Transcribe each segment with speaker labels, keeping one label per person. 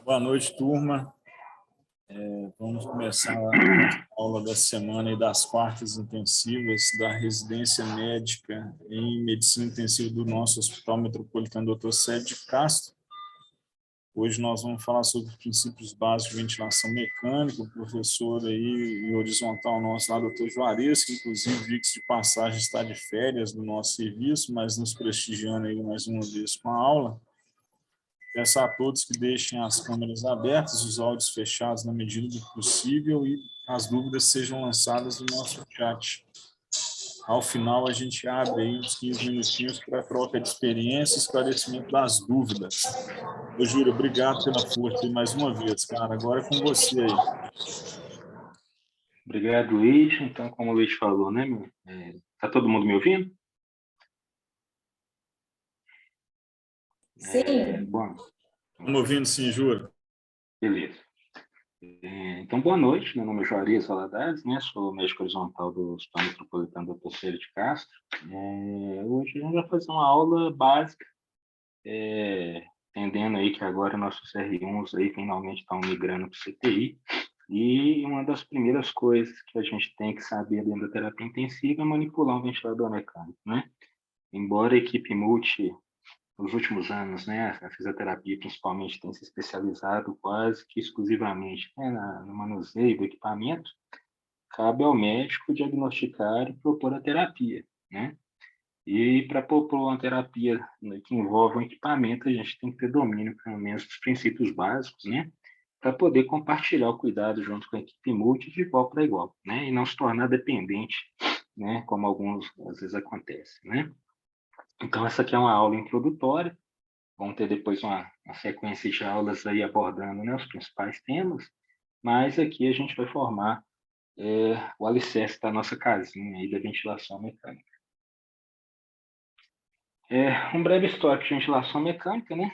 Speaker 1: Boa noite, turma. Vamos começar a aula da semana e das quartas intensivas da residência médica em medicina intensiva do nosso Hospital Metropolitano Dr. Célio de Castro. Hoje nós vamos falar sobre os princípios básicos de ventilação mecânica. O professor aí horizontal nosso lá, Dr. Juarez, que inclusive, diga-se de passagem, está de férias do nosso serviço, mas nos prestigiando aí mais uma vez com a aula. Peço a todos que deixem as câmeras abertas, os áudios fechados na medida do possível e as dúvidas sejam lançadas no nosso chat. Ao final, a gente abre aí uns 15 minutinhos para troca de experiência e esclarecimento das dúvidas. Ô, Júlio, obrigado pela força aí mais uma vez, cara. Agora é com você aí.
Speaker 2: Obrigado, Luiz. Então, como o Luiz falou, né, tá todo mundo me ouvindo?
Speaker 3: Sim.
Speaker 2: Bom.
Speaker 1: Estamos ouvindo sim, Júlio.
Speaker 2: Beleza. Então, boa noite. Meu nome é Juarez Valadares, né? Sou médico horizontal do Hospital Metropolitano Dr. Célio de Castro. Hoje a gente vai fazer uma aula básica, entendendo aí que agora nossos R1s aí finalmente estão migrando para o CTI. E uma das primeiras coisas que a gente tem que saber dentro da terapia intensiva é manipular um ventilador mecânico, né? Embora a equipe multi, nos últimos anos, né, a fisioterapia principalmente tem se especializado quase que exclusivamente, né, no manuseio do equipamento, cabe ao médico diagnosticar e propor a terapia, né? E para propor uma terapia, né, que envolve um equipamento, a gente tem que ter domínio, pelo menos, dos princípios básicos, né? Para poder compartilhar o cuidado junto com a equipe multi de igual para igual, né? E não se tornar dependente, né? Como alguns às vezes acontece, né? Então, essa aqui é uma aula introdutória. Vamos ter depois uma sequência de aulas aí abordando, né, os principais temas, mas aqui a gente vai formar o alicerce da nossa casinha aí da ventilação mecânica. Um breve histórico de ventilação mecânica, né?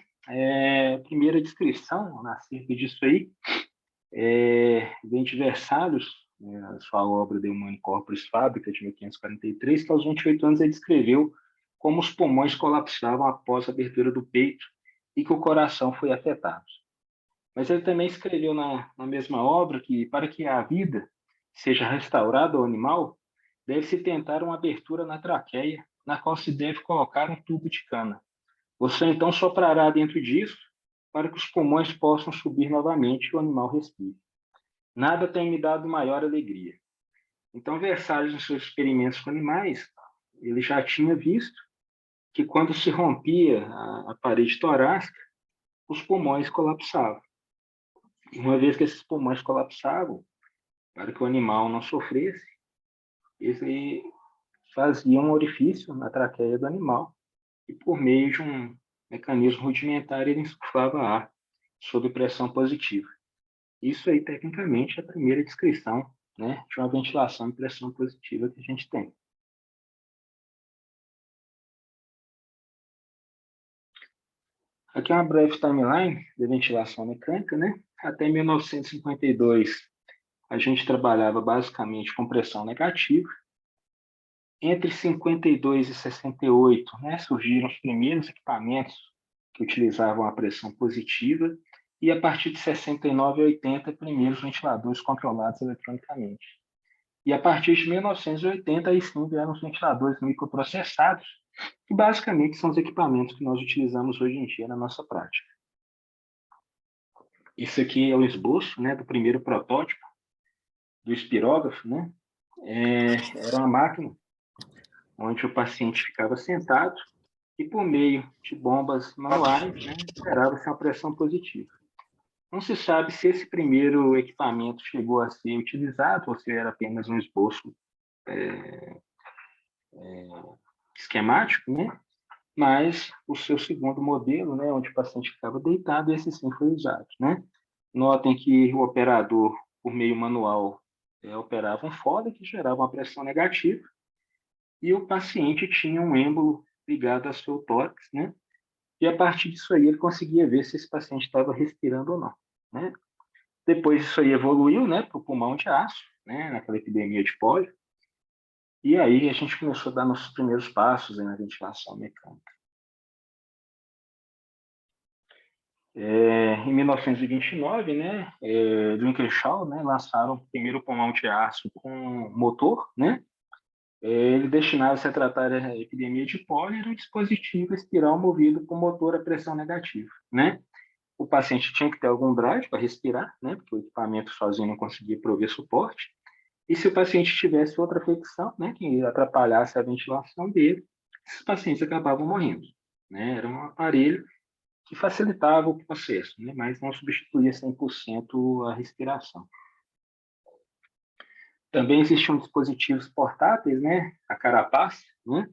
Speaker 2: Primeira descrição acerca disso aí vem de Versalhes, a sua obra De Humani Corporis Fabrica, de 1543, que aos 28 anos ele descreveu como os pulmões colapsavam após a abertura do peito e que o coração foi afetado. Mas ele também escreveu na mesma obra que, para que a vida seja restaurada ao animal, deve-se tentar uma abertura na traqueia, na qual se deve colocar um tubo de cana. Você então soprará dentro disso para que os pulmões possam subir novamente e o animal respire. Nada tem me dado maior alegria. Então, Versalhes, nos seus experimentos com animais, ele já tinha visto que quando se rompia a parede torácica, os pulmões colapsavam. E uma vez que esses pulmões colapsavam, para que o animal não sofresse, ele fazia um orifício na traqueia do animal e, por meio de um mecanismo rudimentar, ele insuflava ar sob pressão positiva. Isso aí, tecnicamente, é a primeira descrição, né, de uma ventilação em pressão positiva que a gente tem. Aqui é uma breve timeline de ventilação mecânica, né? Até 1952, a gente trabalhava basicamente com pressão negativa. Entre 52 e 68, né, surgiram os primeiros equipamentos que utilizavam a pressão positiva, e a partir de 69 a 80, primeiros ventiladores controlados eletronicamente. E a partir de 1980, aí sim vieram os ventiladores microprocessados, que basicamente são os equipamentos que nós utilizamos hoje em dia na nossa prática. Isso aqui é o esboço, né, do primeiro protótipo do espirógrafo, né? Era uma máquina onde o paciente ficava sentado e, por meio de bombas manuais, né, gerava-se uma pressão positiva. Não se sabe se esse primeiro equipamento chegou a ser utilizado ou se era apenas um esboço esquemático, né? Mas o seu segundo modelo, né, onde o paciente ficava deitado, esse sim foi usado, né? Notem que o operador, por meio manual, operava um FODA que gerava uma pressão negativa e o paciente tinha um êmbolo ligado ao seu tórax, né? E a partir disso aí ele conseguia ver se esse paciente estava respirando ou não, né? Depois isso aí evoluiu, né, para o pulmão de aço, né, naquela epidemia de pólio. E aí a gente começou a dar nossos primeiros passos na ventilação mecânica. Em 1929, né, Shaw, né, lançaram o primeiro pulmão de aço com motor, né. Ele destinava-se a tratar a epidemia de pólio, era um dispositivo espiral movido por motor a pressão negativa, né. O paciente tinha que ter algum drive para respirar, né, porque o equipamento sozinho não conseguia prover suporte. E se o paciente tivesse outra afecção, né, que atrapalhasse a ventilação dele, esses pacientes acabavam morrendo, né. Era um aparelho que facilitava o processo, né, mas não substituía 100% a respiração. Também existiam dispositivos portáteis, né, a carapaça, né,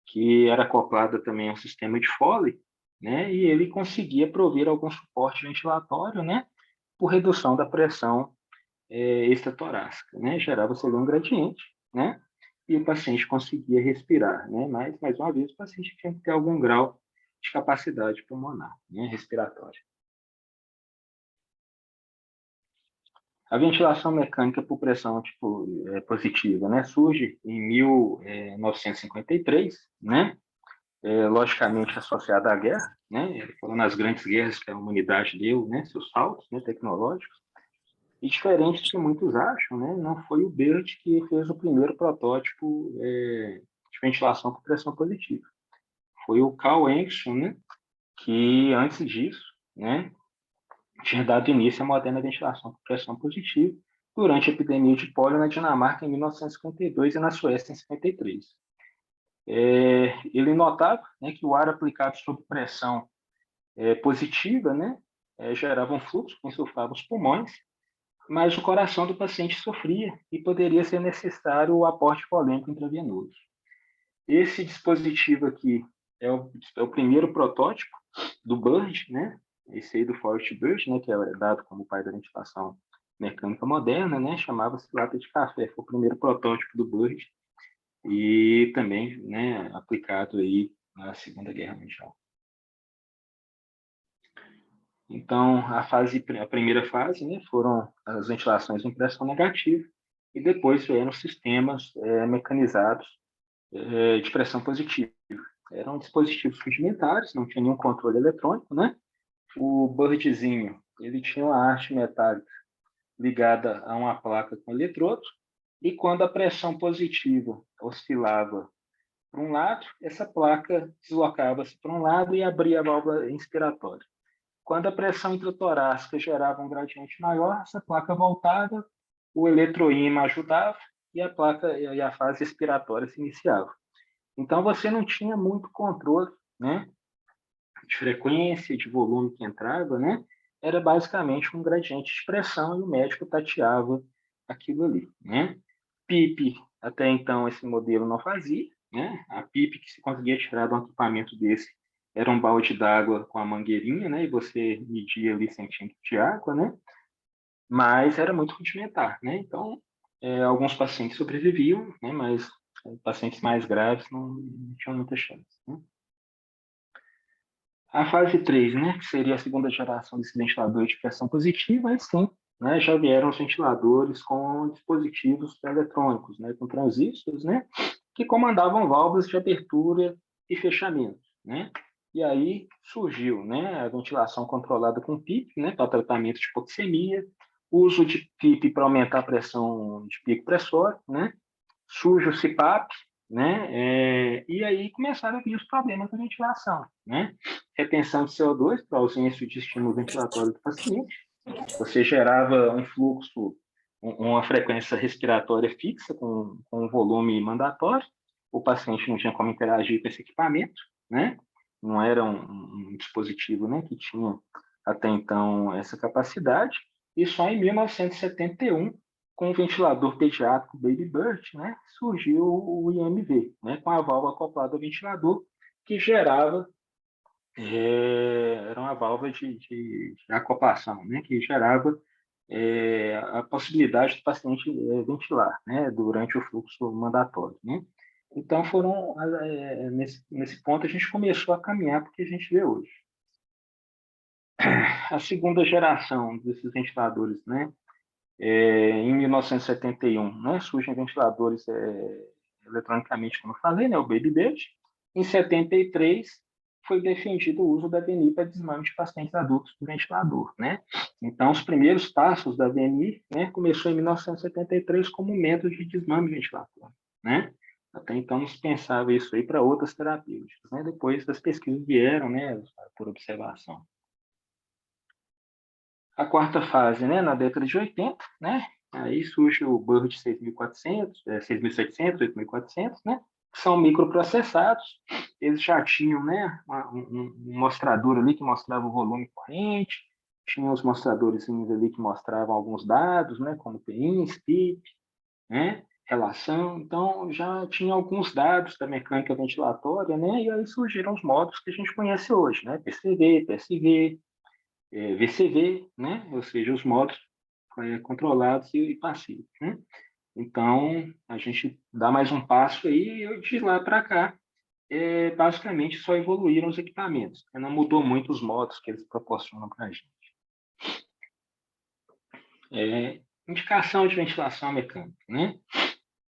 Speaker 2: que era acoplada também ao sistema de Foley, né, e ele conseguia prover algum suporte ventilatório, né, por redução da pressão extratorácica, né, gerava-se ali um gradiente, né, e o paciente conseguia respirar, né, mas, mais uma vez, o paciente tinha que ter algum grau de capacidade pulmonar, né, respiratória. A ventilação mecânica por pressão positiva, né, surge em 1953, né, logicamente associada à guerra, né, foram nas grandes guerras que a humanidade deu, né, seus saltos, né, tecnológicos, e diferente do que muitos acham, né, não foi o Bird que fez o primeiro protótipo de ventilação por pressão positiva. Foi o Carl Engstrom, né, que antes disso, né, tinha dado início à moderna ventilação por pressão positiva durante a epidemia de pólio na Dinamarca em 1952 e na Suécia em 53. Ele notava, né, que o ar aplicado sob pressão positiva, né, gerava um fluxo que insuflava os pulmões, mas o coração do paciente sofria e poderia ser necessário o aporte volêmico intravenoso. Esse dispositivo aqui é o primeiro protótipo do Bird, né? Esse aí do Forrest Bird, né? Que é dado como o pai da ventilação mecânica moderna, né? Chamava-se lata de café. Foi o primeiro protótipo do Bird e também, né? Aplicado aí na Segunda Guerra Mundial. Então, a primeira fase, né? Foram as ventilações em pressão negativa e depois vieram sistemas mecanizados de pressão positiva. Eram dispositivos rudimentares, não tinha nenhum controle eletrônico, né? O Birdzinho, ele tinha uma haste metálica ligada a uma placa com eletrodos, e quando a pressão positiva oscilava para um lado, essa placa deslocava-se para um lado e abria a válvula inspiratória. Quando a pressão intratorácica gerava um gradiente maior, essa placa voltava, o eletroímã ajudava e a placa e a fase expiratória se iniciava. Então você não tinha muito controle, né, de frequência, de volume que entrava, né? Era basicamente um gradiente de pressão e o médico tateava aquilo ali, né? PIP, até então esse modelo não fazia, né? A PIP que se conseguia tirar de um equipamento desse era um balde d'água com a mangueirinha, né? E você media ali centímetros de água, né? Mas era muito rudimentar, né? Então, alguns pacientes sobreviviam, né? Mas pacientes mais graves não tinham muita chance, né? A fase 3, né, que seria a segunda geração desse ventilador de pressão positiva, aí sim, né, já vieram os ventiladores com dispositivos eletrônicos, né, com transistores, né, que comandavam válvulas de abertura e fechamento, né. E aí surgiu, né, a ventilação controlada com PIP, né, para tratamento de hipoxemia, uso de PIP para aumentar a pressão de pico pressório, né, surge o CPAP, né? E aí começaram a vir os problemas da ventilação, né? Retenção de CO2 para ausência de estímulo ventilatório do paciente. Você gerava um fluxo, uma frequência respiratória fixa com um volume mandatório. O paciente não tinha como interagir com esse equipamento, né? Não era um dispositivo, né, que tinha até então essa capacidade. E só em 1971 com o ventilador pediátrico Baby Bird, né, surgiu o IMV, né, com a válvula acoplada ao ventilador, que gerava, era uma válvula de acoplação, né, que gerava a possibilidade do paciente ventilar, né, durante o fluxo mandatório, né. Então, nesse ponto, a gente começou a caminhar para o que a gente vê hoje. A segunda geração desses ventiladores, né, em 1971, né, surgem ventiladores eletronicamente, como eu falei, né, o Baby Bird. Em 73, foi defendido o uso da VNI para desmame de pacientes adultos do ventilador, né? Então, os primeiros passos da VNI, né, começou em 1973 como método de desmame ventilatório, né? Até então, não se pensava isso aí para outras terapêuticas, né? Depois, as pesquisas vieram, né, por observação. A quarta fase, né, na década de 80, né? Aí surge o Bird 6.400, 6.700, 8.400, né? Que são microprocessados. Eles já tinham, né, um mostrador ali que mostrava o volume corrente, tinha os mostradores ali que mostravam alguns dados, né, como PIN, SPIP, né, relação. Então, já tinha alguns dados da mecânica ventilatória, né, e aí surgiram os módulos que a gente conhece hoje, né, PCV, PSV, VCV, né, ou seja, os módulos controlados e passivos, né. Então, a gente dá mais um passo aí e de lá para cá, basicamente só evoluíram os equipamentos. Não mudou muito os modos que eles proporcionam para a gente. Indicação de ventilação mecânica, né?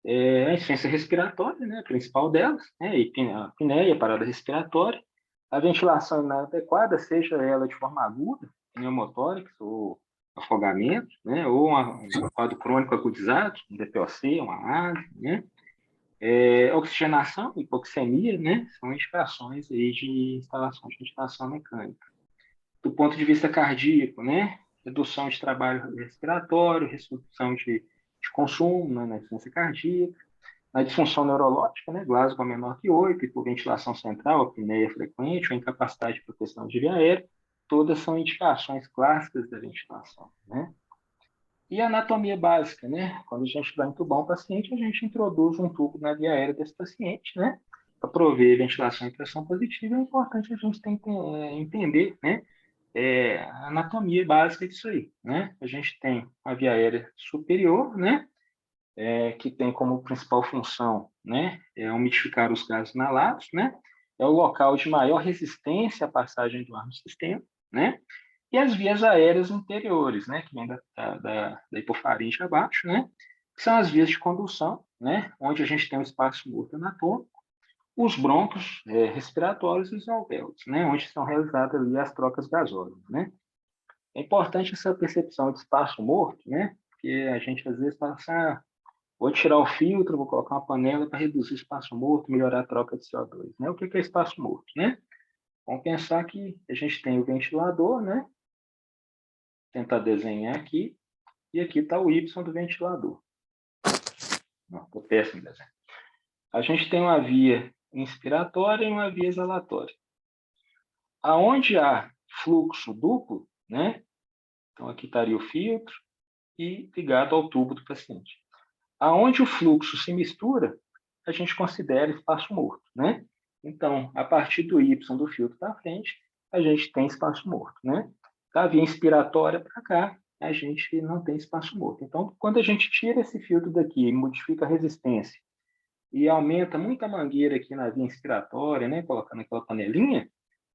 Speaker 2: A insuficiência respiratória, né? A principal delas, né? A apneia, a parada respiratória. A ventilação inadequada, seja ela de forma aguda, pneumotórax ou afogamento, né? Ou um quadro crônico agudizado, um DPOC, uma ASA, né? Oxigenação, hipoxemia, né? São indicações aí de instalação de ventilação mecânica. Do ponto de vista cardíaco, né? Redução de trabalho respiratório, redução de consumo, né? Na insuficiência cardíaca. Na disfunção neurológica, né? Glasgow menor que 8, hipoventilação central, apneia frequente ou incapacidade de proteção de via aérea, todas são indicações clássicas da ventilação, né? E a anatomia básica, né? Quando a gente vai entubar um paciente, a gente introduz um tubo na via aérea desse paciente, né? Para prover ventilação e pressão positiva, é importante a gente entender, né? A anatomia básica disso aí, né? A gente tem a via aérea superior, né? Que tem como principal função, né? Umidificar os gases inalados, né? É o local de maior resistência à passagem do ar no sistema, né? E as vias aéreas interiores, né, que vem da hipofaringe abaixo, né, que são as vias de condução, né, onde a gente tem o espaço morto anatômico, os brônquios respiratórios e os alvéolos, né, onde são realizadas ali as trocas gasosas, né. É importante essa percepção de espaço morto, né, porque a gente às vezes fala assim, vou tirar o filtro, vou colocar uma panela para reduzir o espaço morto, melhorar a troca de CO2, né. O que é espaço morto, né? Vamos pensar que a gente tem o ventilador, né, tentar desenhar aqui, e aqui está o Y do ventilador. Estou péssimo desenho. A gente tem uma via inspiratória e uma via exalatória. Aonde há fluxo duplo, né? Então aqui estaria o filtro e ligado ao tubo do paciente. Aonde o fluxo se mistura, a gente considera espaço morto, né? Então, a partir do Y do filtro para frente, a gente tem espaço morto, né? Da via inspiratória para cá, a gente não tem espaço morto. Então, quando a gente tira esse filtro daqui, modifica a resistência e aumenta muito a mangueira aqui na via inspiratória, né, colocando aquela panelinha,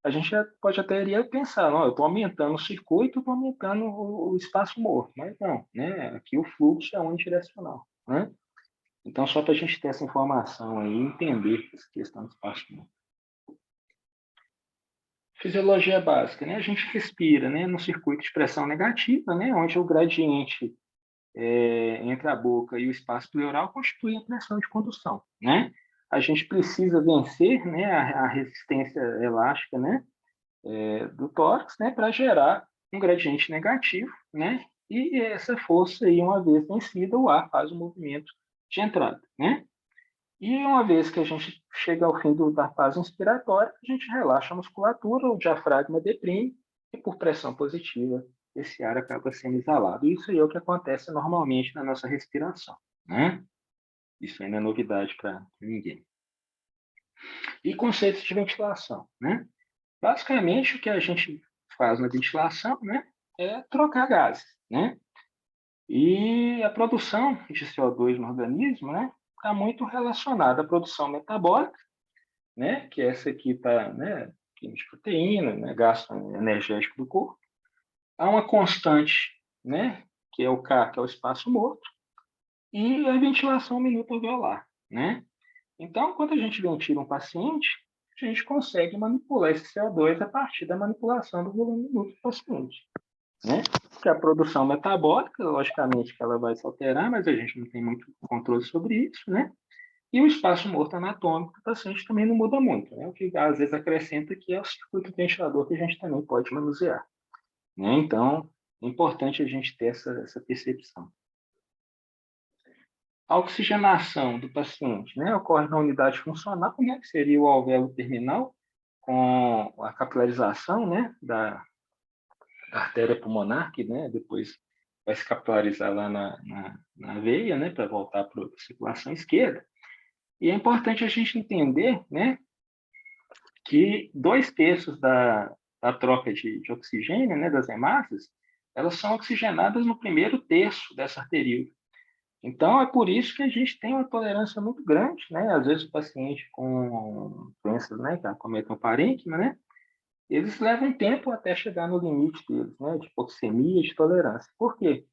Speaker 2: a gente pode até iria pensar, não, eu estou aumentando o circuito, estou aumentando o espaço morto, mas não, né? Aqui o fluxo é unidirecional, né? Então, só para a gente ter essa informação aí, entender essa questão do espaço morto. Fisiologia básica, né? A gente respira, né, no circuito de pressão negativa, né, onde o gradiente entre a boca e o espaço pleural constitui a pressão de condução, né? A gente precisa vencer, né, a resistência elástica, né, do tórax, né, para gerar um gradiente negativo, né? E essa força aí, uma vez vencida, o ar faz o movimento de entrada, né? E uma vez que a gente chega ao fim da fase inspiratória, a gente relaxa a musculatura, o diafragma deprime e, por pressão positiva, esse ar acaba sendo exalado. Isso aí é o que acontece normalmente na nossa respiração, né? Isso aí não é novidade para ninguém. E conceitos de ventilação, né? Basicamente, o que a gente faz na ventilação, né, é trocar gases, né? E a produção de CO2 no organismo, né, está muito relacionada à produção metabólica, né, que essa aqui está, né, química de proteína, né, gasto energético do corpo. Há uma constante, né, que é o K, que é o espaço morto, e a ventilação minuto alveolar, né? Então, quando a gente ventila um paciente, a gente consegue manipular esse CO2 a partir da manipulação do volume minuto do paciente, né? Porque a produção metabólica, logicamente, que ela vai se alterar, mas a gente não tem muito controle sobre isso, né? E o espaço morto anatômico do paciente também não muda muito, né? O que às vezes acrescenta aqui é o circuito ventilador que a gente também pode manusear, né? Então, é importante a gente ter essa percepção. A oxigenação do paciente, né, ocorre na unidade funcional, né, que seria o alvéolo terminal, com a capilarização, né, da artéria pulmonar, que, né, depois vai se capilarizar lá na veia, né, para voltar para a circulação esquerda. E é importante a gente entender, né, que 2/3 da troca de oxigênio, né, das hemácias, elas são oxigenadas no primeiro terço dessa arteríola. Então, é por isso que a gente tem uma tolerância muito grande, né? Às vezes o paciente com doenças, né, que acometem o parênquima, né? Eles levam tempo até chegar no limite deles, né? De hipoxemia, de tolerância. Por quê?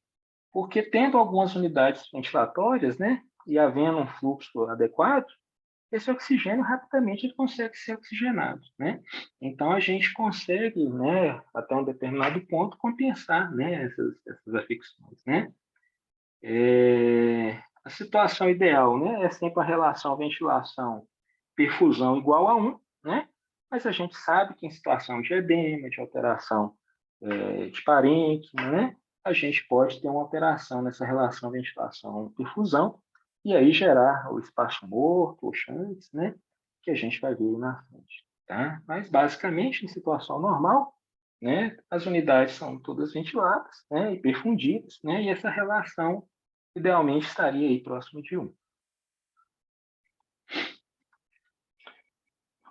Speaker 2: Porque tendo algumas unidades ventilatórias, né? E havendo um fluxo adequado, esse oxigênio rapidamente ele consegue ser oxigenado, né? Então, a gente consegue, né, até um determinado ponto, compensar, né, essas afecções, né? A situação ideal, né, é sempre a relação ventilação-perfusão igual a 1, né? Mas a gente sabe que em situação de edema, de alteração de parênquima, né, a gente pode ter uma alteração nessa relação ventilação-perfusão e aí gerar o espaço morto, ou chantes, né, que a gente vai ver aí na frente. Tá? Mas, basicamente, em situação normal, né, as unidades são todas ventiladas, né, e perfundidas, né, e essa relação idealmente estaria aí próximo de 1.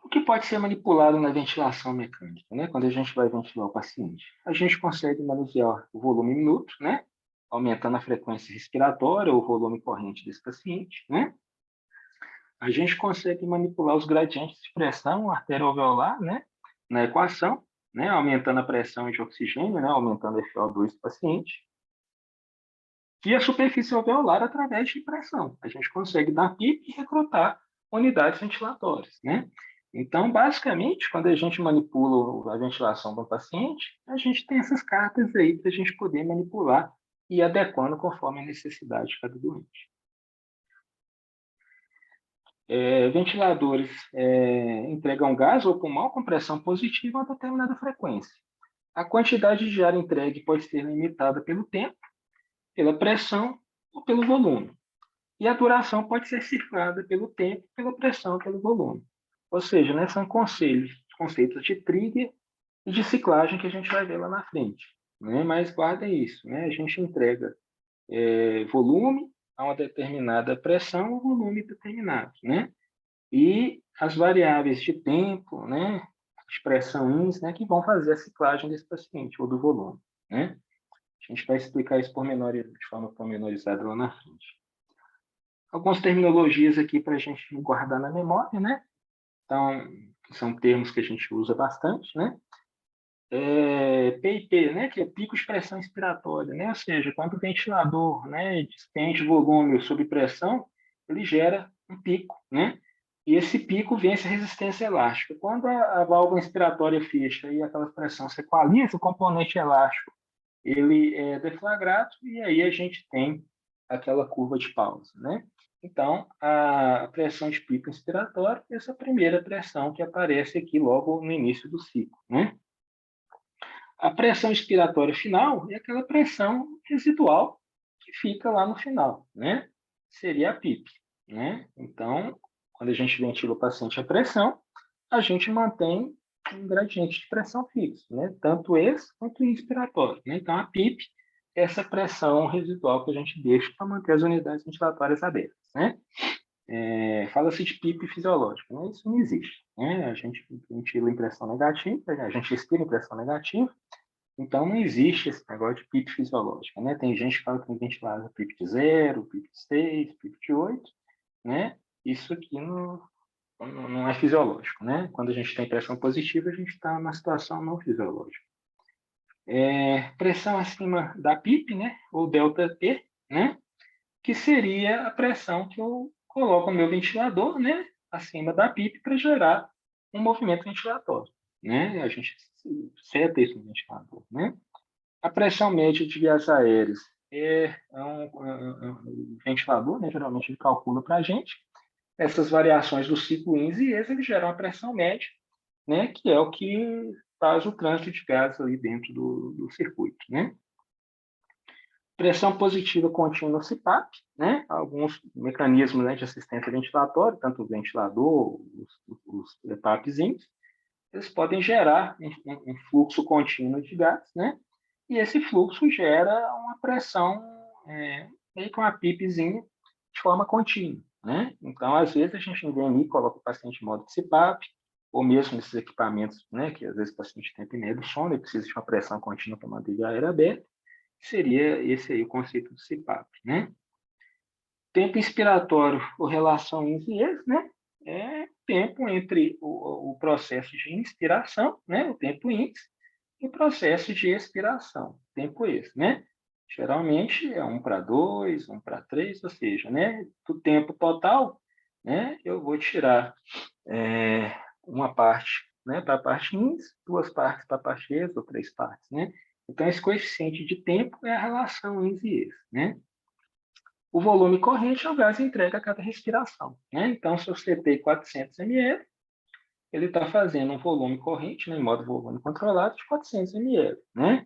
Speaker 2: O que pode ser manipulado na ventilação mecânica, né, quando a gente vai ventilar o paciente? A gente consegue manusear o volume minuto, né, aumentando a frequência respiratória ou o volume corrente desse paciente, né? A gente consegue manipular os gradientes de pressão arterioalveolar, né, na equação, né, aumentando a pressão de oxigênio, né, aumentando a FO2 do paciente. E a superfície alveolar através de pressão. A gente consegue dar PIP e recrutar unidades ventilatórias, né? Então, basicamente, quando a gente manipula a ventilação do paciente, a gente tem essas cartas aí para a gente poder manipular e ir adequando conforme a necessidade de cada doente. Ventiladores entregam gás ao pulmão com pressão positiva a uma determinada frequência. A quantidade de ar entregue pode ser limitada pelo tempo, pela pressão ou pelo volume. E a duração pode ser cifrada pelo tempo, pela pressão, pelo volume. Ou seja, né, são conceitos de trigger e de ciclagem que a gente vai ver lá na frente. Né? Mas guardem isso, né? A gente entrega volume a uma determinada pressão ou volume determinado. Né? E as variáveis de tempo, né, de pressão índice, né, que vão fazer a ciclagem desse paciente ou do volume. Né? A gente vai explicar isso de forma pormenorizada lá na frente. Algumas terminologias aqui para a gente guardar na memória, né? Então, são termos que a gente usa bastante, né? PIP, né? Que é pico de pressão inspiratória, né? Ou seja, quando o ventilador, né, despende volume sob pressão, ele gera um pico, né? E esse pico vence a resistência elástica. Quando a válvula inspiratória fecha e aquela pressão se equaliza, o componente elástico ele é deflagrado e aí a gente tem aquela curva de pausa, né? Então, a pressão de pico inspiratório é essa primeira pressão que aparece aqui logo no início do ciclo, né? A pressão expiratória final é aquela pressão residual que fica lá no final, né? Seria a PIP, né? Então, quando a gente ventila o paciente a pressão, a gente mantém um gradiente de pressão fixo, né? Tanto ex quanto inspiratório, né? Então, a PIP é essa pressão residual que a gente deixa para manter as unidades ventilatórias abertas, né? Fala-se de PIP fisiológico, né? Isso não existe, né? A gente ventila em pressão negativa, a gente expira em pressão negativa, então não existe esse negócio de PIP fisiológica, né? Tem gente que fala que tem ventilado PIP de 0, PIP de 6, PIP de 8, né? Isso aqui não é fisiológico, né? Quando a gente tem pressão positiva, a gente está numa situação não fisiológica. Pressão acima da PIP, né? Ou delta T, né? Que seria a pressão que eu coloco no meu ventilador, né? Acima da PIP para gerar um movimento ventilatório, né? A gente seta isso no ventilador, né? A pressão média de vias aéreas um ventilador, né? Geralmente ele calcula para a gente. Essas variações do ciclo INS e ES, ele gera uma pressão média, né? Que é o que faz o trânsito de gases ali dentro do circuito, né? Pressão positiva contínua CPAP, né? Alguns mecanismos, né, de assistência ventilatória, tanto o ventilador, os EPAPzinhos, eles podem gerar um fluxo contínuo de gás, né? E esse fluxo gera uma pressão, meio que uma PIPzinha de forma contínua, né? Então, às vezes, a gente vem ali, coloca o paciente em modo CPAP, ou mesmo nesses equipamentos, né, que às vezes o paciente tem apneia do sono e precisa de uma pressão contínua para manter a aérea aberta, seria esse aí o conceito do CPAP, né? Tempo inspiratório ou relação INS-ES, né? É tempo entre o processo de inspiração, né? O tempo INS, e o processo de expiração, tempo ES, né? Geralmente é 1:2, 1:3, ou seja, né? Do tempo total, né? Eu vou tirar uma parte, né? Para a parte INS, 2 partes para a parte ES, ou 3 partes, né? Então, esse coeficiente de tempo é a relação INS e ES, né? O volume corrente é o gás entregue a cada respiração, né? Então, se eu setei 400 ml, ele está fazendo um volume corrente, né, em modo volume controlado, de 400 ml, né?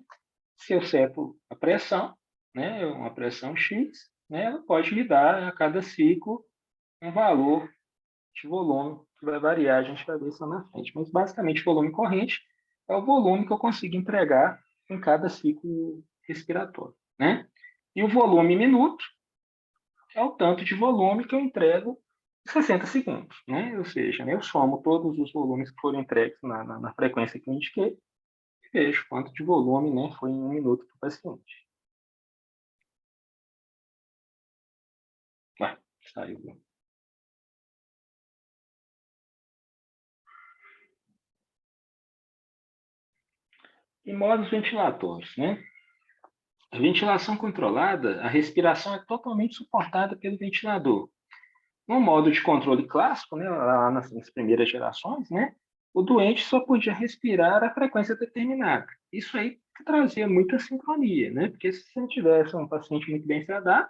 Speaker 2: Se eu seto a pressão, né, uma pressão X, né, ela pode me dar a cada ciclo um valor de volume que vai variar, a gente vai ver isso lá na frente. Mas, basicamente, volume corrente é o volume que eu consigo entregar em cada ciclo respiratório, né? E o volume minuto é o tanto de volume que eu entrego em 60 segundos, né? Ou seja, né, eu somo todos os volumes que foram entregues na frequência que eu indiquei e vejo quanto de volume, né, foi em 1 minuto para o paciente. Vai, saiu. E modos ventilatórios, né? A ventilação controlada, a respiração é totalmente suportada pelo ventilador. No modo de controle clássico, né, lá nas primeiras gerações, né, o doente só podia respirar a frequência determinada. Isso aí trazia muita sincronia, né? Porque se você tivesse um paciente muito bem sedado,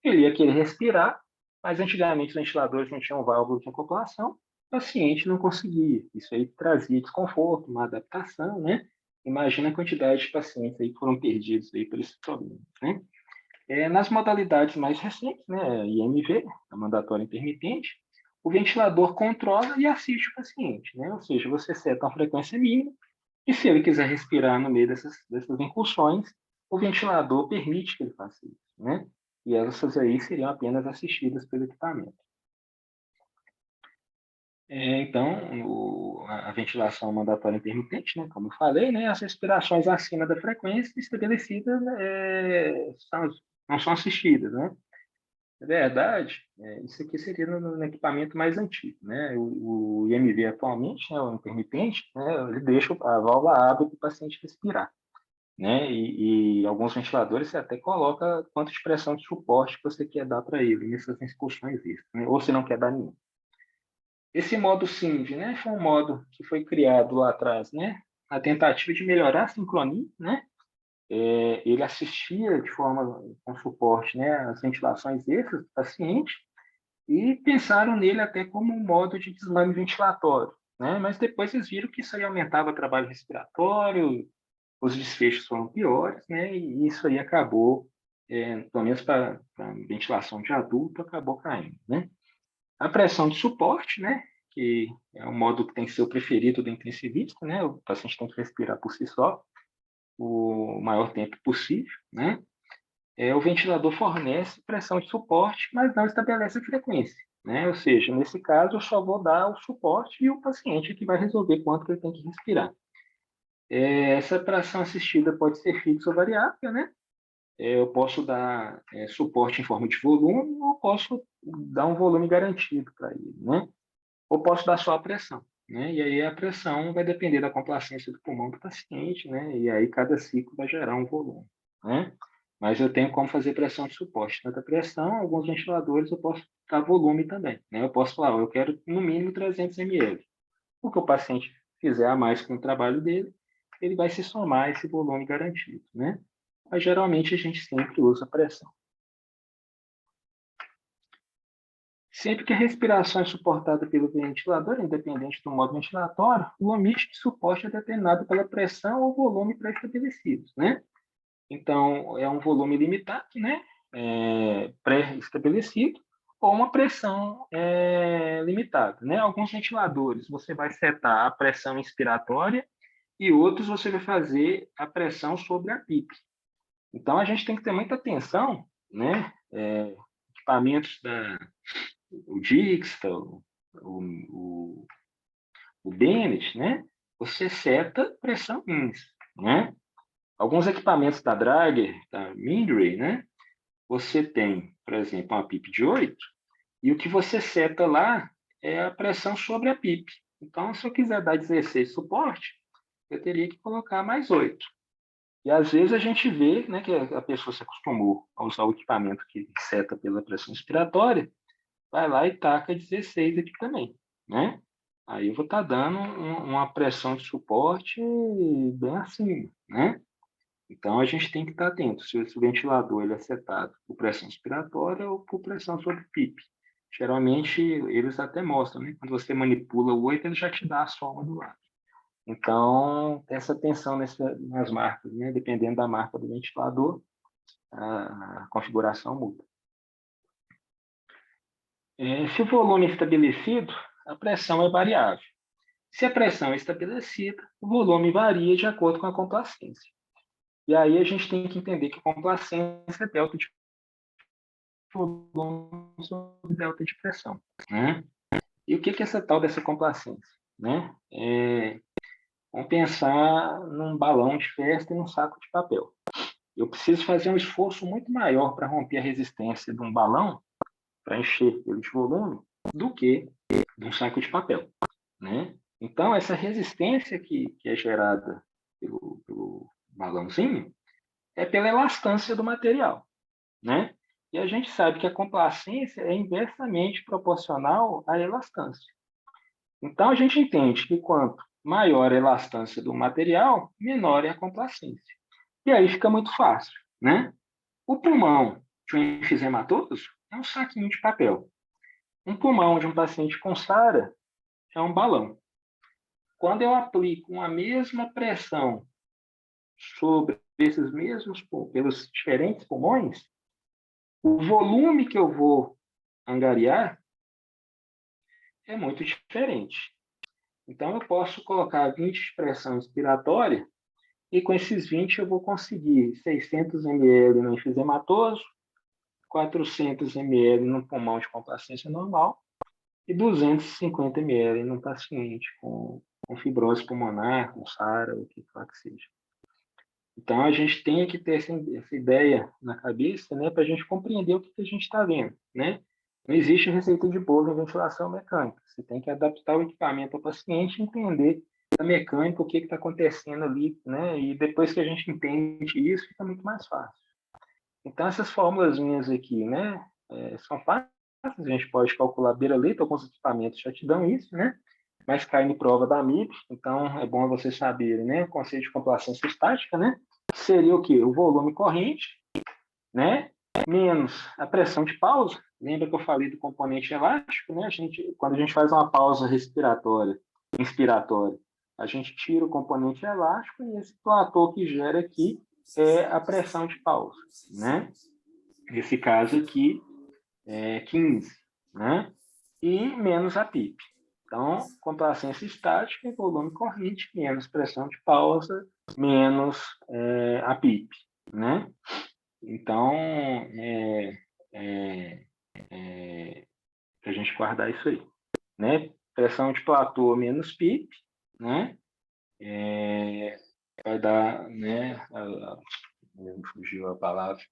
Speaker 2: ele ia querer respirar, mas antigamente os ventiladores não tinham válvula de acoplação, o paciente não conseguia. Isso aí trazia desconforto, uma adaptação, né? Imagina a quantidade de pacientes aí que foram perdidos aí por esse problema, né? Nas modalidades mais recentes, né, IMV, a mandatória intermitente, o ventilador controla e assiste o paciente, né? Ou seja, você seta uma frequência mínima e se ele quiser respirar no meio dessas incursões, o ventilador permite que ele faça isso, né? E essas aí seriam apenas assistidas pelo equipamento. Então, a ventilação mandatória intermitente, né, como eu falei, né, as respirações acima da frequência estabelecida não são assistidas, né? Na verdade, isso aqui seria no equipamento mais antigo, né? O IMV atualmente, né, o intermitente, né, ele deixa a válvula abre para o paciente respirar, né? E alguns ventiladores você até coloca quanto de pressão de suporte que você quer dar para ele nessas incursões extras, né? Ou se não quer dar nenhum. Esse modo SINV, né, foi um modo que foi criado lá atrás, né? A tentativa de melhorar a sincronia, né? Ele assistia de forma com suporte, né, as ventilações extras do paciente e pensaram nele até como um modo de desmame ventilatório, né? Mas depois eles viram que isso aí aumentava o trabalho respiratório, os desfechos foram piores, né? E isso aí acabou, pelo menos para ventilação de adulto, acabou caindo, né? A pressão de suporte, né? Que é o modo que tem que ser o preferido do intensivista, né? O paciente tem que respirar por si só o maior tempo possível, né? O ventilador fornece pressão de suporte, mas não estabelece a frequência, né? Ou seja, nesse caso, eu só vou dar o suporte e o paciente que vai resolver quanto que ele tem que respirar. Essa pressão assistida pode ser fixa ou variável, né? Eu posso dar suporte em forma de volume ou posso dar um volume garantido para ele, né? Ou posso dar só a pressão, né? E aí a pressão vai depender da complacência do pulmão do paciente, né? E aí cada ciclo vai gerar um volume, né? Mas eu tenho como fazer pressão de suporte. Tanta pressão, alguns ventiladores eu posso dar volume também, né? Eu posso falar, eu quero no mínimo 300 ml. O que o paciente fizer a mais com o trabalho dele, ele vai se somar a esse volume garantido, né? Mas, geralmente, a gente sempre usa pressão. Sempre que a respiração é suportada pelo ventilador, independente do modo ventilatório, o limite de suporte é determinado pela pressão ou volume pré-estabelecidos, né? Então, é um volume limitado, né? Pré-estabelecido, ou uma pressão limitada, né? Alguns ventiladores, você vai setar a pressão inspiratória e outros você vai fazer a pressão sobre a PIP. Então, a gente tem que ter muita atenção, né? Equipamentos o Dixta, o Bennett, né? Você seta pressão ins, né? Alguns equipamentos da Drager, da Mindray, né? Você tem, por exemplo, uma PIP de 8, e o que você seta lá é a pressão sobre a PIP. Então, se eu quiser dar 16 suporte, eu teria que colocar mais 8. E às vezes a gente vê, né, que a pessoa se acostumou a usar o equipamento que seta pela pressão inspiratória, vai lá e taca 16 aqui também, né? Aí eu vou estar dando uma pressão de suporte bem acima, né? Então a gente tem que estar atento se esse ventilador ele é setado por pressão inspiratória ou por pressão sobre PIP. Geralmente eles até mostram, né? Quando você manipula o 8, ele já te dá a soma do lado. Então, essa atenção nas marcas, né? Dependendo da marca do ventilador, a configuração muda. Se o volume é estabelecido, a pressão é variável. Se a pressão é estabelecida, o volume varia de acordo com a complacência. E aí a gente tem que entender que a complacência é delta de volume sobre delta de pressão, né? E o que é essa tal dessa complacência, né? Vamos pensar num balão de festa e num saco de papel. Eu preciso fazer um esforço muito maior para romper a resistência de um balão, para encher ele de volume, do que de um saco de papel, né? Então, essa resistência que é gerada pelo balãozinho é pela elastância do material, né? E a gente sabe que a complacência é inversamente proporcional à elastância. Então, a gente entende que quanto maior a elastância do material, menor é a complacência. E aí fica muito fácil, né? O pulmão de um enfisematoso é um saquinho de papel. Um pulmão de um paciente com SARA é um balão. Quando eu aplico uma mesma pressão sobre esses mesmos, pelos diferentes pulmões, o volume que eu vou angariar é muito diferente. Então, eu posso colocar 20 de pressão inspiratória e com esses 20 eu vou conseguir 600 ml no enfisematoso, 400 ml no pulmão de complacência normal e 250 ml no paciente com fibrose pulmonar, com SARA, o que for que seja. Então, a gente tem que ter essa ideia na cabeça, né, para a gente compreender o que a gente está vendo, né? Não existe receita de bolo em ventilação mecânica. Você tem que adaptar o equipamento ao paciente e entender a mecânica, o que está acontecendo ali, né? E depois que a gente entende isso, fica muito mais fácil. Então, essas fórmulas minhas aqui, né, são fáceis, a gente pode calcular beira-letra, alguns equipamentos já te dão isso, né? Mas cai em prova da MIP, então é bom vocês saberem, né? O conceito de complacência estática, né? Seria o quê? O volume corrente, né? Menos a pressão de pausa. Lembra que eu falei do componente elástico, né? Quando a gente faz uma pausa respiratória, inspiratória, a gente tira o componente elástico e esse platô que gera aqui é a pressão de pausa, né? Nesse caso aqui é 15, né? E menos a PIP. Então, complacência estática e volume corrente, menos pressão de pausa, menos a PIP, né? Então, para a gente guardar isso aí, né? Pressão de platô menos PIP, né? Vai dar, né? Fugiu a palavra.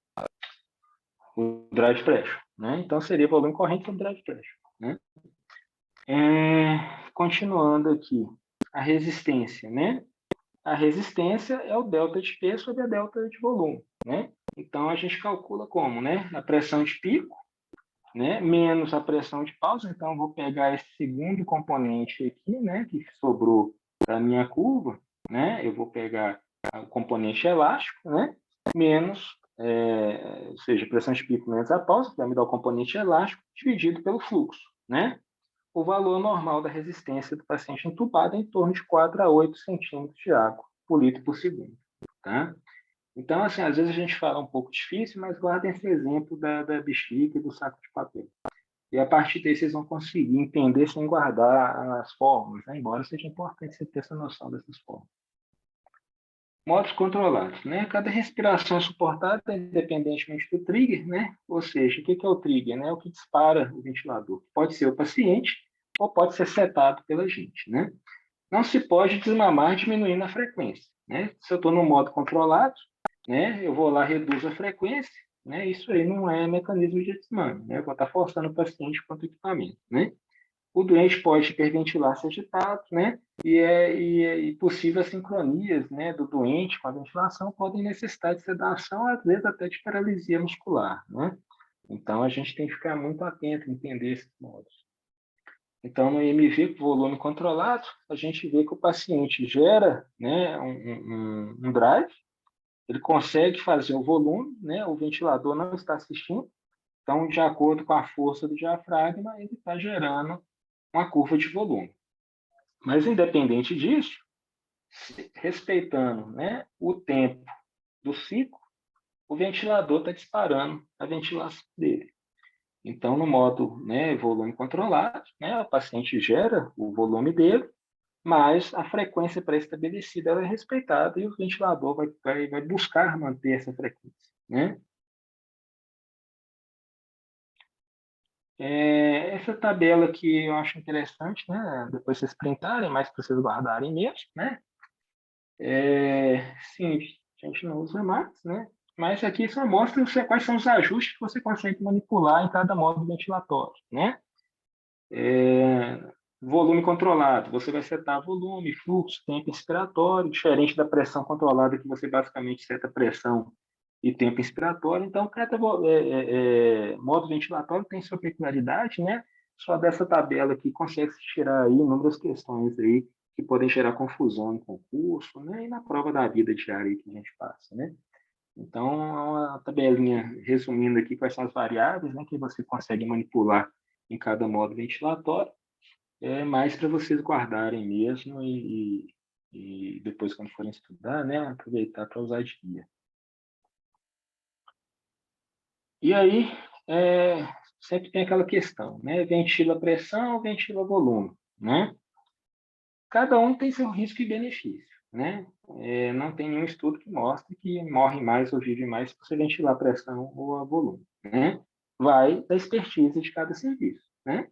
Speaker 2: O drive pressure, né? Então, seria volume corrente com drive pressure, né? Continuando aqui, a resistência, né? A resistência é o delta de P sobre a delta de volume, né? Então, a gente calcula como, né? A pressão de pico né, menos a pressão de pausa. Então, eu vou pegar esse segundo componente aqui, né, que sobrou da minha curva, né, eu vou pegar o componente elástico, né, menos, ou seja, pressão de pico menos a pausa, que vai me dar o componente elástico, dividido pelo fluxo, né? O valor normal da resistência do paciente entubado é em torno de 4 a 8 centímetros de água por litro por segundo, tá? Então, assim, às vezes a gente fala um pouco difícil, mas guardem esse exemplo da bexiga e do saco de papel. E a partir daí vocês vão conseguir entender sem guardar as fórmulas, né? Embora seja importante você ter essa noção dessas fórmulas. Modos controlados, né? Cada respiração é suportada independentemente do trigger, né? Ou seja, o que é o trigger, né? É o que dispara o ventilador. Pode ser o paciente ou pode ser setado pela gente, né? Não se pode desmamar diminuindo a frequência, né? Se eu estou no modo controlado, né? Eu vou lá, reduzo a frequência, né? Isso aí não é mecanismo de desmame, né? Eu vou estar forçando o paciente contra o equipamento, né? O doente pode hiperventilar se agitado, né? E possíveis sincronias, né, do doente com a ventilação podem necessitar de sedação, às vezes até de paralisia muscular, né? Então, a gente tem que ficar muito atento, entender esses modos. Então, no IMV, com volume controlado, a gente vê que o paciente gera, né, um drive, ele consegue fazer o volume, né, o ventilador não está assistindo, então, de acordo com a força do diafragma, ele está gerando uma curva de volume. Mas, independente disso, respeitando, né, o tempo do ciclo, o ventilador está disparando a ventilação dele. Então, no modo, né, volume controlado, né, o paciente gera o volume dele, mas a frequência pré-estabelecida é respeitada e o ventilador vai buscar manter essa frequência, né? Essa tabela aqui eu acho interessante, né? Depois vocês printarem, mas para vocês guardarem mesmo, né? Sim, a gente não usa mais, né? Mas aqui só mostra quais são os ajustes que você consegue manipular em cada modo ventilatório, né? Volume controlado, você vai setar volume, fluxo, tempo inspiratório, diferente da pressão controlada, que você basicamente seta pressão e tempo inspiratório. Então, cada modo ventilatório tem sua peculiaridade, né? Só dessa tabela aqui consegue se tirar aí inúmeras questões aí que podem gerar confusão em concurso, né? E na prova da vida diária que a gente passa, né? Então, é uma tabelinha resumindo aqui quais são as variáveis, né, que você consegue manipular em cada modo ventilatório, mais para vocês guardarem mesmo e depois, quando forem estudar, né, aproveitar para usar de guia. E aí, sempre tem aquela questão, né? Ventila pressão ou ventila volume, né? Cada um tem seu risco e benefício, né? Não tem nenhum estudo que mostre que morre mais ou vive mais se você ventilar a pressão ou a volume, né? Vai da expertise de cada serviço, né?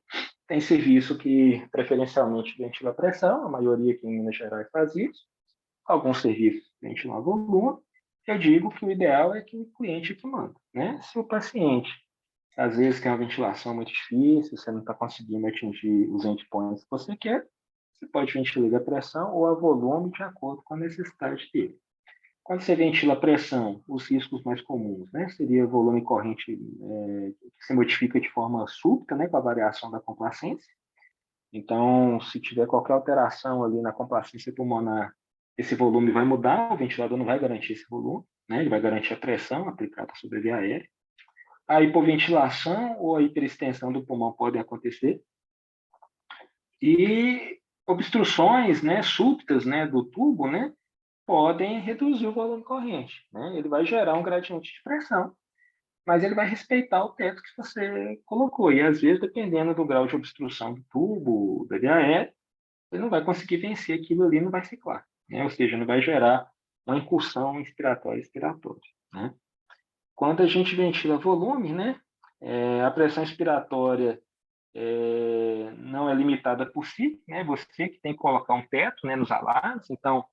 Speaker 2: Tem serviço que preferencialmente ventila a pressão, a maioria aqui em Minas Gerais faz isso. Alguns serviços ventilam a volume. Eu digo que o ideal é que o cliente que manda, né? Se o paciente às vezes tem uma ventilação muito difícil, você não está conseguindo atingir os endpoints que você quer, você pode ventilar a pressão ou a volume de acordo com a necessidade dele. Quando você ventila a pressão, os riscos mais comuns, né, seria volume corrente que se modifica de forma súbita, né, com a variação da complacência. Então, se tiver qualquer alteração ali na complacência pulmonar, esse volume vai mudar, o ventilador não vai garantir esse volume, né, ele vai garantir a pressão aplicada sobre a via aérea. A hipoventilação ou a hiperextensão do pulmão podem acontecer. E obstruções, né, súbitas, né, do tubo, né, podem reduzir o volume corrente, né? Ele vai gerar um gradiente de pressão, mas ele vai respeitar o teto que você colocou. E às vezes, dependendo do grau de obstrução do tubo, da via aérea, ele não vai conseguir vencer aquilo ali, não vai ciclar, né? Ou seja, não vai gerar uma incursão inspiratória e expiratória, né? Quando a gente ventila volume, né, a pressão expiratória não é limitada por si, né? Você que tem que colocar um teto, né, nos alarmes. Então,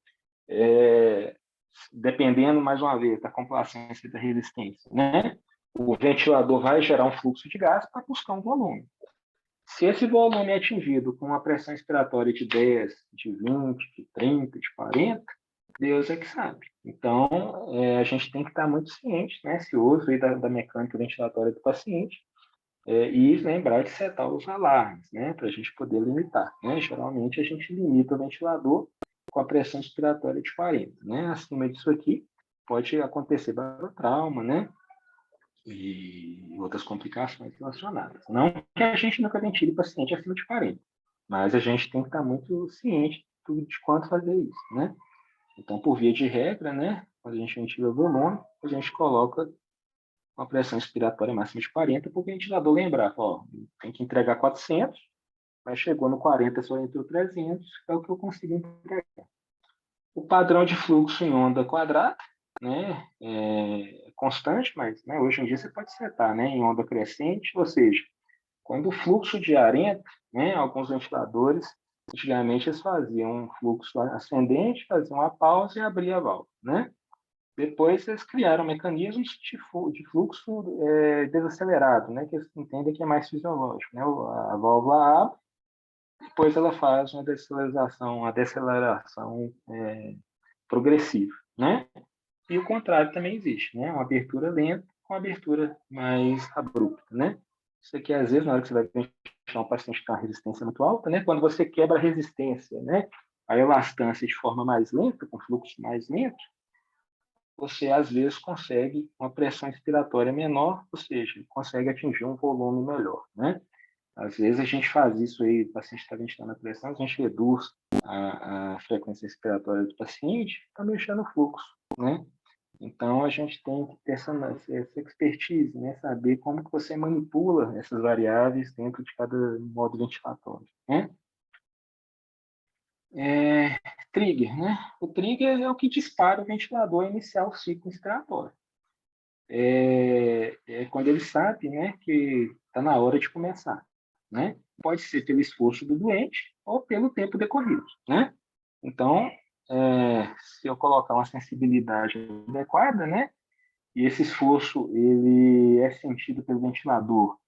Speaker 2: dependendo, mais uma vez, da complacência e da resistência, né? O ventilador vai gerar um fluxo de gás para buscar um volume. Se esse volume é atingido com uma pressão expiratória de 10, de 20, de 30, de 40, Deus é que sabe. Então, a gente tem que estar muito ciente, né, se usa aí da mecânica ventilatória do paciente, E lembrar de setar os alarmes, né, para a gente poder limitar, né? Geralmente a gente limita o ventilador com a pressão expiratória de 40, né? Acima disso aqui pode acontecer barotrauma, né? E outras complicações relacionadas. Não que a gente nunca ventile paciente acima de 40, mas a gente tem que estar muito ciente de quanto fazer isso, né? Então, por via de regra, né, quando a gente ventila o volume, a gente coloca uma pressão expiratória máxima de 40, para o ventilador lembrar, ó, tem que entregar 400, mas chegou no 40, só entrou 300, é o que eu consigo entregar. O padrão de fluxo em onda quadrada, né, é constante, mas né, hoje em dia você pode setar, né, em onda crescente, ou seja, quando o fluxo de ar entra, né, alguns ventiladores, antigamente eles faziam um fluxo ascendente, faziam uma pausa e abriam a válvula, né? Depois eles criaram mecanismos de fluxo desacelerado, né, que eles entendem que é mais fisiológico, né? A válvula abre, depois ela faz uma deceleração progressiva, né? E o contrário também existe, né? Uma abertura lenta com uma abertura mais abrupta, né? Isso aqui, às vezes, na hora que você vai ventilar um paciente que tem uma resistência muito alta, né? Quando você quebra a resistência, né? A elastância de forma mais lenta, com fluxo mais lento, você, às vezes, consegue uma pressão expiratória menor, ou seja, consegue atingir um volume melhor, né? Às vezes a gente faz isso aí, o paciente está ventilando a pressão, a gente reduz a frequência respiratória do paciente, está mexendo o fluxo, né? Então, a gente tem que ter essa expertise, né? Saber como que você manipula essas variáveis dentro de cada modo ventilatório, né? Trigger, né? O trigger é o que dispara o ventilador a iniciar o ciclo inspiratório. É quando ele sabe, né, que está na hora de começar, né? Pode ser pelo esforço do doente ou pelo tempo decorrido, né? Então, se eu colocar uma sensibilidade adequada, né, e esse esforço ele é sentido pelo ventilador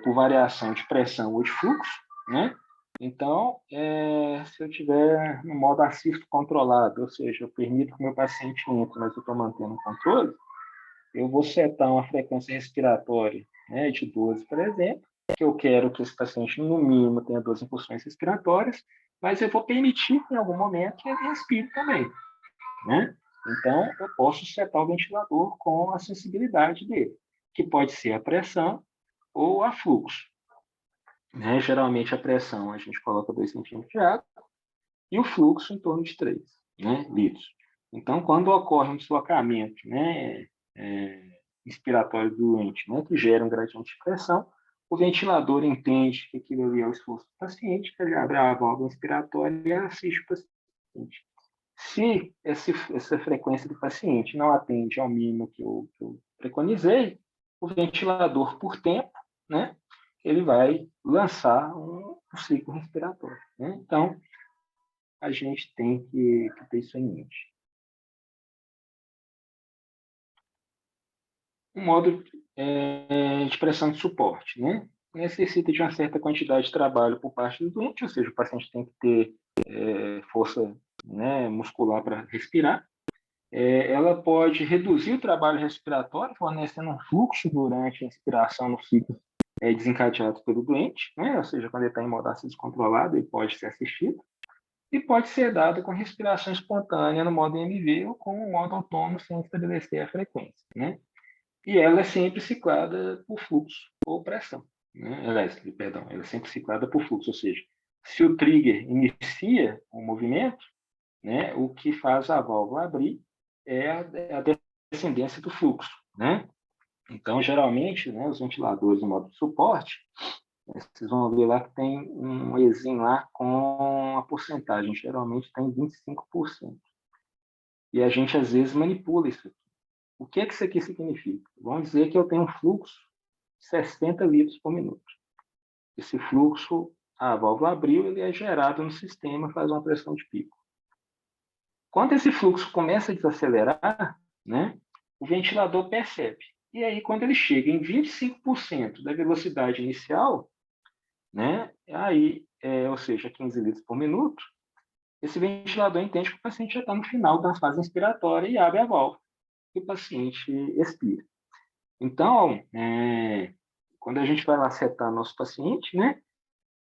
Speaker 2: por variação de pressão ou de fluxo, né? Então, se eu tiver no modo assisto controlado, ou seja, eu permito que o meu paciente entre, mas eu estou mantendo o controle, eu vou setar uma frequência respiratória, né, de 12, por exemplo, que eu quero que esse paciente, no mínimo, tenha 12 incursões respiratórias, mas eu vou permitir que, em algum momento, ele respire também, né? Então, eu posso setar o ventilador com a sensibilidade dele, que pode ser a pressão ou a fluxo, né? Geralmente, a pressão a gente coloca 2 centímetros de água e o fluxo em torno de 3, né, litros. Então, quando ocorre um deslocamento, né, inspiratório do doente, né, que gera um gradiente de pressão, o ventilador entende que aquilo ali é o esforço do paciente, ele abre a válvula inspiratória e assiste o paciente. Se essa frequência do paciente não atende ao mínimo que eu preconizei, o ventilador, por tempo, né, ele vai lançar um ciclo respiratório, né? Então, a gente tem que ter isso em mente. Um modo de pressão de suporte, né? Necessita de uma certa quantidade de trabalho por parte do doente, ou seja, o paciente tem que ter força, né, muscular para respirar. Ela pode reduzir o trabalho respiratório, fornecendo um fluxo durante a inspiração no ciclo desencadeado pelo doente, né? Ou seja, quando ele está em modo assístito controlado, ele pode ser assistido. E pode ser dado com respiração espontânea no modo MV ou com o modo autônomo sem estabelecer a frequência, né? E ela é sempre ciclada por fluxo ou pressão, né? Ela é sempre ciclada por fluxo, ou seja, se o trigger inicia o movimento, né, o que faz a válvula abrir é a descendência do fluxo, né? Então, geralmente, né, os ventiladores no modo de suporte, vocês vão ver lá que tem um Ezinho lá com a porcentagem, geralmente está em 25%. E a gente, às vezes, manipula isso aqui. O que isso aqui significa? Vamos dizer que eu tenho um fluxo de 60 litros por minuto. Esse fluxo, a válvula abriu, ele é gerado no sistema, faz uma pressão de pico. Quando esse fluxo começa a desacelerar, né, o ventilador percebe. E aí, quando ele chega em 25% da velocidade inicial, né, aí, ou seja, 15 litros por minuto, esse ventilador entende que o paciente já está no final da fase inspiratória e abre a válvula e o paciente expira. Então, quando a gente vai lá setar nosso paciente, né,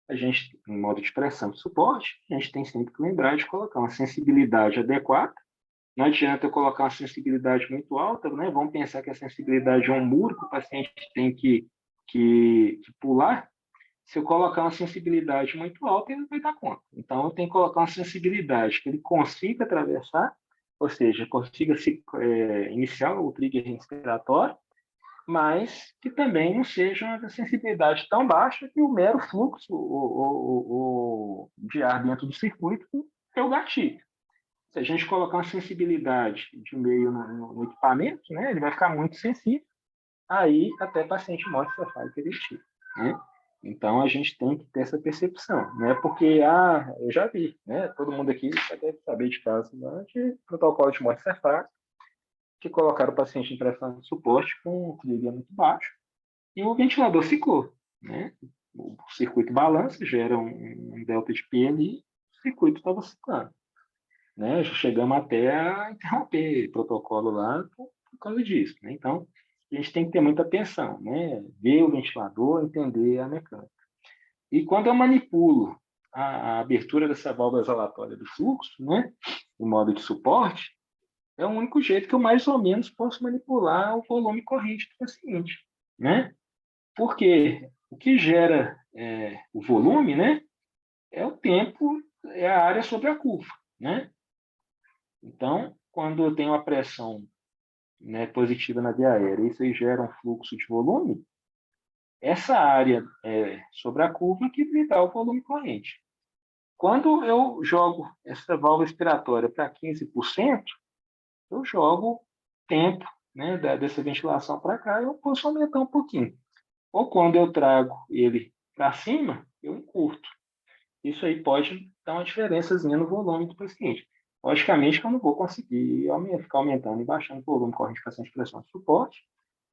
Speaker 2: a gente, em modo de pressão de suporte, a gente tem sempre que lembrar de colocar uma sensibilidade adequada. Não adianta eu colocar uma sensibilidade muito alta, né? Vamos pensar que a sensibilidade é um muro que o paciente tem que pular. Se eu colocar uma sensibilidade muito alta, ele não vai dar conta. Então, eu tenho que colocar uma sensibilidade que ele consiga atravessar, ou seja, consiga iniciar o trigger respiratório, mas que também não seja uma sensibilidade tão baixa que o mero fluxo de ar dentro do circuito é o gatilho. Se a gente colocar uma sensibilidade de meio no equipamento, né, ele vai ficar muito sensível, aí até paciente morte cefálica ejetiva, né? Então, a gente tem que ter essa percepção. Não é porque, eu já vi, né? Todo mundo aqui já deve saber de casos de protocolo de morte cefálica, que colocaram o paciente em pressão de suporte com um trigger muito baixo, e o ventilador ficou, né? O circuito balança, gera um delta de P ali, o circuito estava ciclando, né? Já chegamos até a interromper o protocolo lá por causa disso, né? Então, a gente tem que ter muita atenção, né? Ver o ventilador, entender a mecânica. E quando eu manipulo a abertura dessa válvula exalatória do fluxo, né? Em modo de suporte, é o único jeito que eu mais ou menos posso manipular o volume corrente do paciente, né? Porque o que gera o volume, né? É o tempo, é a área sobre a curva, né? Então, quando eu tenho a pressão, né, positiva na via aérea, isso aí gera um fluxo de volume, essa área sobre a curva que me dá o volume corrente. Quando eu jogo essa válvula expiratória para 15%, eu jogo tempo, né, dessa ventilação para cá, eu posso aumentar um pouquinho. Ou quando eu trago ele para cima, eu encurto. Isso aí pode dar uma diferençazinha no volume do paciente. Logicamente que eu não vou conseguir ficar aumentando e baixando o volume corrente de paciente de pressão de suporte,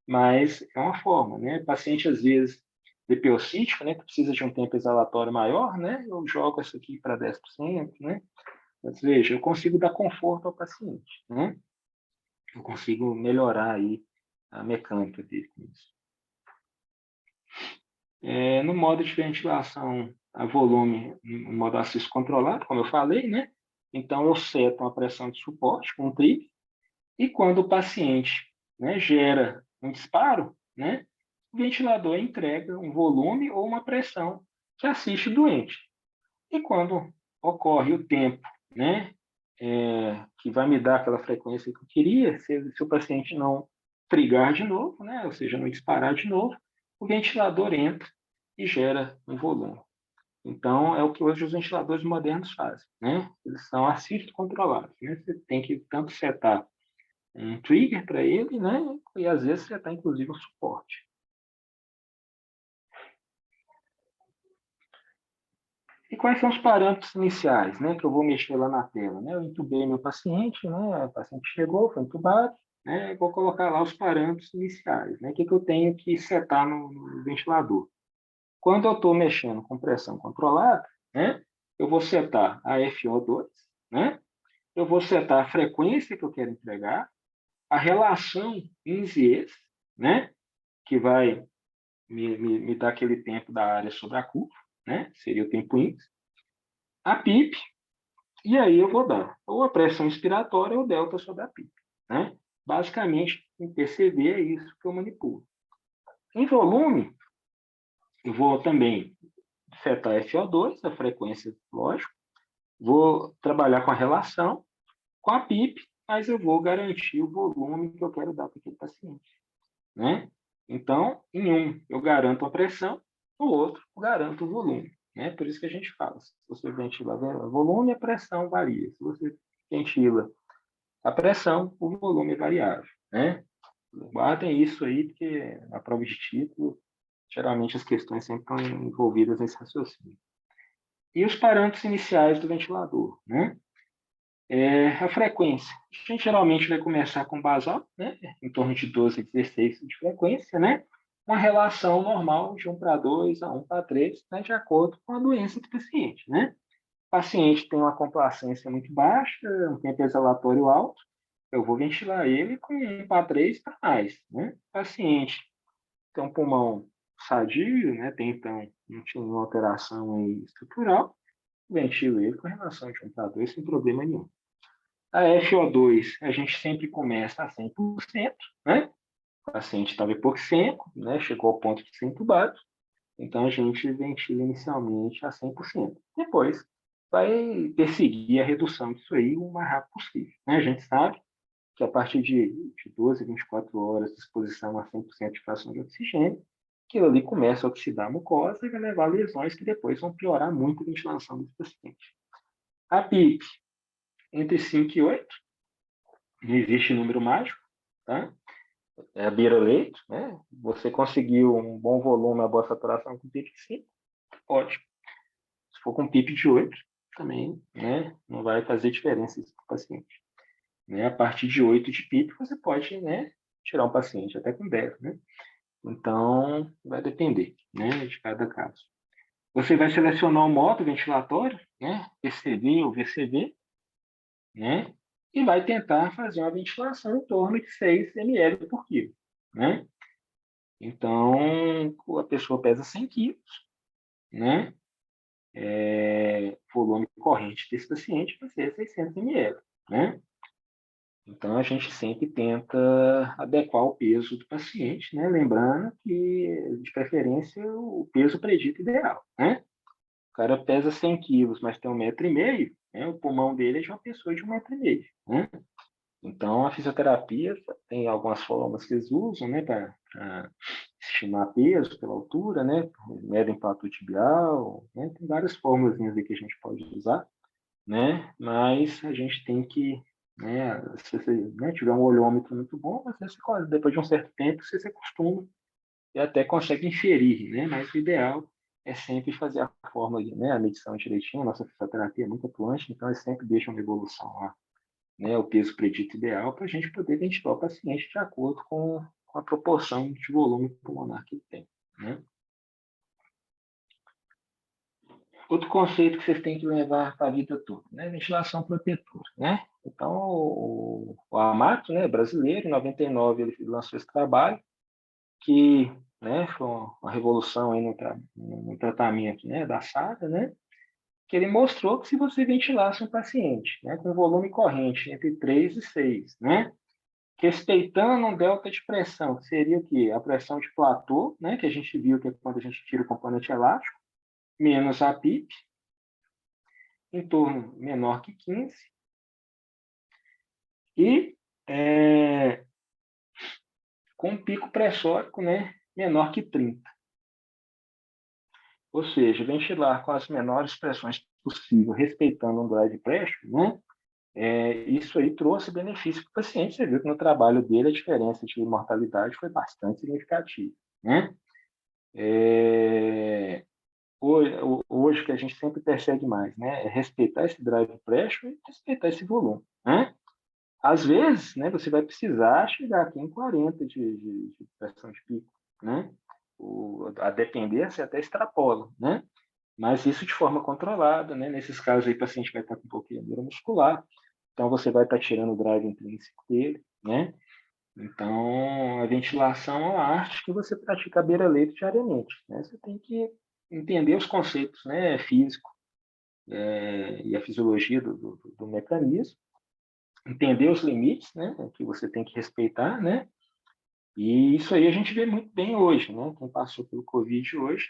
Speaker 2: mas é uma forma, né? Paciente, às vezes, DPocítico, né, que precisa de um tempo exalatório maior, né? Eu jogo isso aqui para 10%, né? Mas, veja, eu consigo dar conforto ao paciente, né? Eu consigo melhorar aí a mecânica dele com isso. No modo de ventilação a volume, no modo assisto controlado, como eu falei, né? Então, eu seto uma pressão de suporte com um trigger, e quando o paciente, né, gera um disparo, né, o ventilador entrega um volume ou uma pressão que assiste o doente. E quando ocorre o tempo, né, que vai me dar aquela frequência que eu queria, se o paciente não trigar de novo, né, ou seja, não disparar de novo, o ventilador entra e gera um volume. Então, é o que hoje os ventiladores modernos fazem, né? Eles são assist controlados, né? Você tem que tanto setar um trigger para ele, né? E às vezes setar inclusive um suporte. E quais são os parâmetros iniciais, né? Que eu vou mexer lá na tela, né? Eu intubei meu paciente, né? O paciente chegou, foi intubado, né? Eu vou colocar lá os parâmetros iniciais, né? O que eu tenho que setar no ventilador? Quando eu estou mexendo com pressão controlada, né? Eu vou setar a FO2, né? Eu vou setar a frequência que eu quero entregar, a relação ins-ex, né? Que vai me dar aquele tempo da área sobre a curva, né? Seria o tempo ins. A PIP, e aí eu vou dar ou a pressão inspiratória ou delta sobre a PIP, né? Basicamente, em PCD é isso que eu manipulo. Em volume, eu vou também setar FO2, a frequência, lógico, vou trabalhar com a relação, com a PIP, mas eu vou garantir o volume que eu quero dar para aquele paciente, né? Então, em um, eu garanto a pressão, no outro, eu garanto o volume, né? Por isso que a gente fala, se você ventila o volume, a pressão varia. Se você ventila a pressão, o volume é variável, né? Guardem isso aí, porque na prova de título, geralmente as questões sempre estão envolvidas nesse raciocínio. E os parâmetros iniciais do ventilador, né? A frequência. A gente geralmente vai começar com basal, né? Em torno de 12 a 16 de frequência, né? Uma relação normal de 1:2 a 1:3, né? De acordo com a doença do paciente, né? O paciente tem uma complacência muito baixa, um tempo exalatório alto, eu vou ventilar ele com 1:3 para mais, né? O paciente tem um pulmão sadio, né? Até então não tinha nenhuma alteração aí estrutural, ventilo ele com relação de 1 para 2 sem problema nenhum. A FO2, a gente sempre começa a 100%, né? O paciente estava hipoxêmico, né? Chegou ao ponto de ser entubado, então a gente ventila inicialmente a 100%. Depois vai perseguir a redução disso aí o mais rápido possível, né? A gente sabe que a partir de 12 a 24 horas de exposição a 100% de fração de oxigênio, aquilo ali começa a oxidar a mucosa e vai levar a lesões que depois vão piorar muito a ventilação desse paciente. A PIP, entre 5 e 8, não existe número mágico, tá? É a beira-leito, né? Você conseguiu um bom volume, uma boa saturação com PIP de 5, ótimo. Se for com PIP de 8, também, né, não vai fazer diferença isso para o paciente. Né? A partir de 8 de PIP, você pode, né, tirar um paciente até com 10, né? Então, vai depender, né, de cada caso. Você vai selecionar o modo ventilatório, né, PCV ou VCV, né, e vai tentar fazer uma ventilação em torno de 6 ml por quilo, né? Então, a pessoa pesa 100 quilos, né? Volume corrente desse paciente vai ser 600 ml, né? Então, a gente sempre tenta adequar o peso do paciente, né? Lembrando que, de preferência, o peso predito ideal, né? O cara pesa 100 quilos, mas tem 1,5 m, né? O pulmão dele é de uma pessoa de 1,5 m, né? Então, a fisioterapia tem algumas formas que eles usam, né? Para estimar peso pela altura, né? Medem platô tibial, né? Tem várias formas que a gente pode usar, né? Mas a gente tem que, né, se você, né, tiver um olhômetro muito bom, você, depois de um certo tempo, você se acostuma e até consegue inferir, né? Mas o ideal é sempre fazer a forma, né, a medição direitinho. A nossa fisioterapia é muito atuante, então eles sempre deixam uma evolução lá, né, o peso predito ideal para a gente poder ventilar o paciente de acordo com a proporção de volume pulmonar que ele tem, né? Outro conceito que vocês têm que levar para a vida toda, né? Ventilação protetora, né? Então, o Amato, né, brasileiro, em 99 ele lançou esse trabalho, que, né, foi uma revolução aí no tratamento, né, da SARA, né? Que ele mostrou que se você ventilasse um paciente, né, com volume corrente entre 3 e 6, né? Respeitando um delta de pressão, que seria o quê? A pressão de platô, né, que a gente viu que é quando a gente tira o componente elástico, menos a PIP, em torno menor que 15, e com pico pressórico, né, menor que 30. Ou seja, ventilar com as menores pressões possível, respeitando um drive pressure, né, isso aí trouxe benefício para o paciente. Você viu que no trabalho dele a diferença de mortalidade foi bastante significativa, né? Hoje que a gente sempre persegue mais, né, é respeitar esse drive pressure e respeitar esse volume, né? Às vezes, né, você vai precisar chegar aqui em 40 de pressão de pico, né? A depender, você até extrapola, né? Mas isso de forma controlada, né? Nesses casos aí, o paciente vai estar com um pouquinho de neuromuscular, então você vai estar tirando o drive intrínseco dele, né? Então, a ventilação é uma arte que você pratica à beira-leito diariamente, né? Você tem que entender os conceitos, né, físico, e a fisiologia do mecanismo, entender os limites, né, que você tem que respeitar, né? E isso aí a gente vê muito bem hoje, né? Quem passou pelo Covid hoje,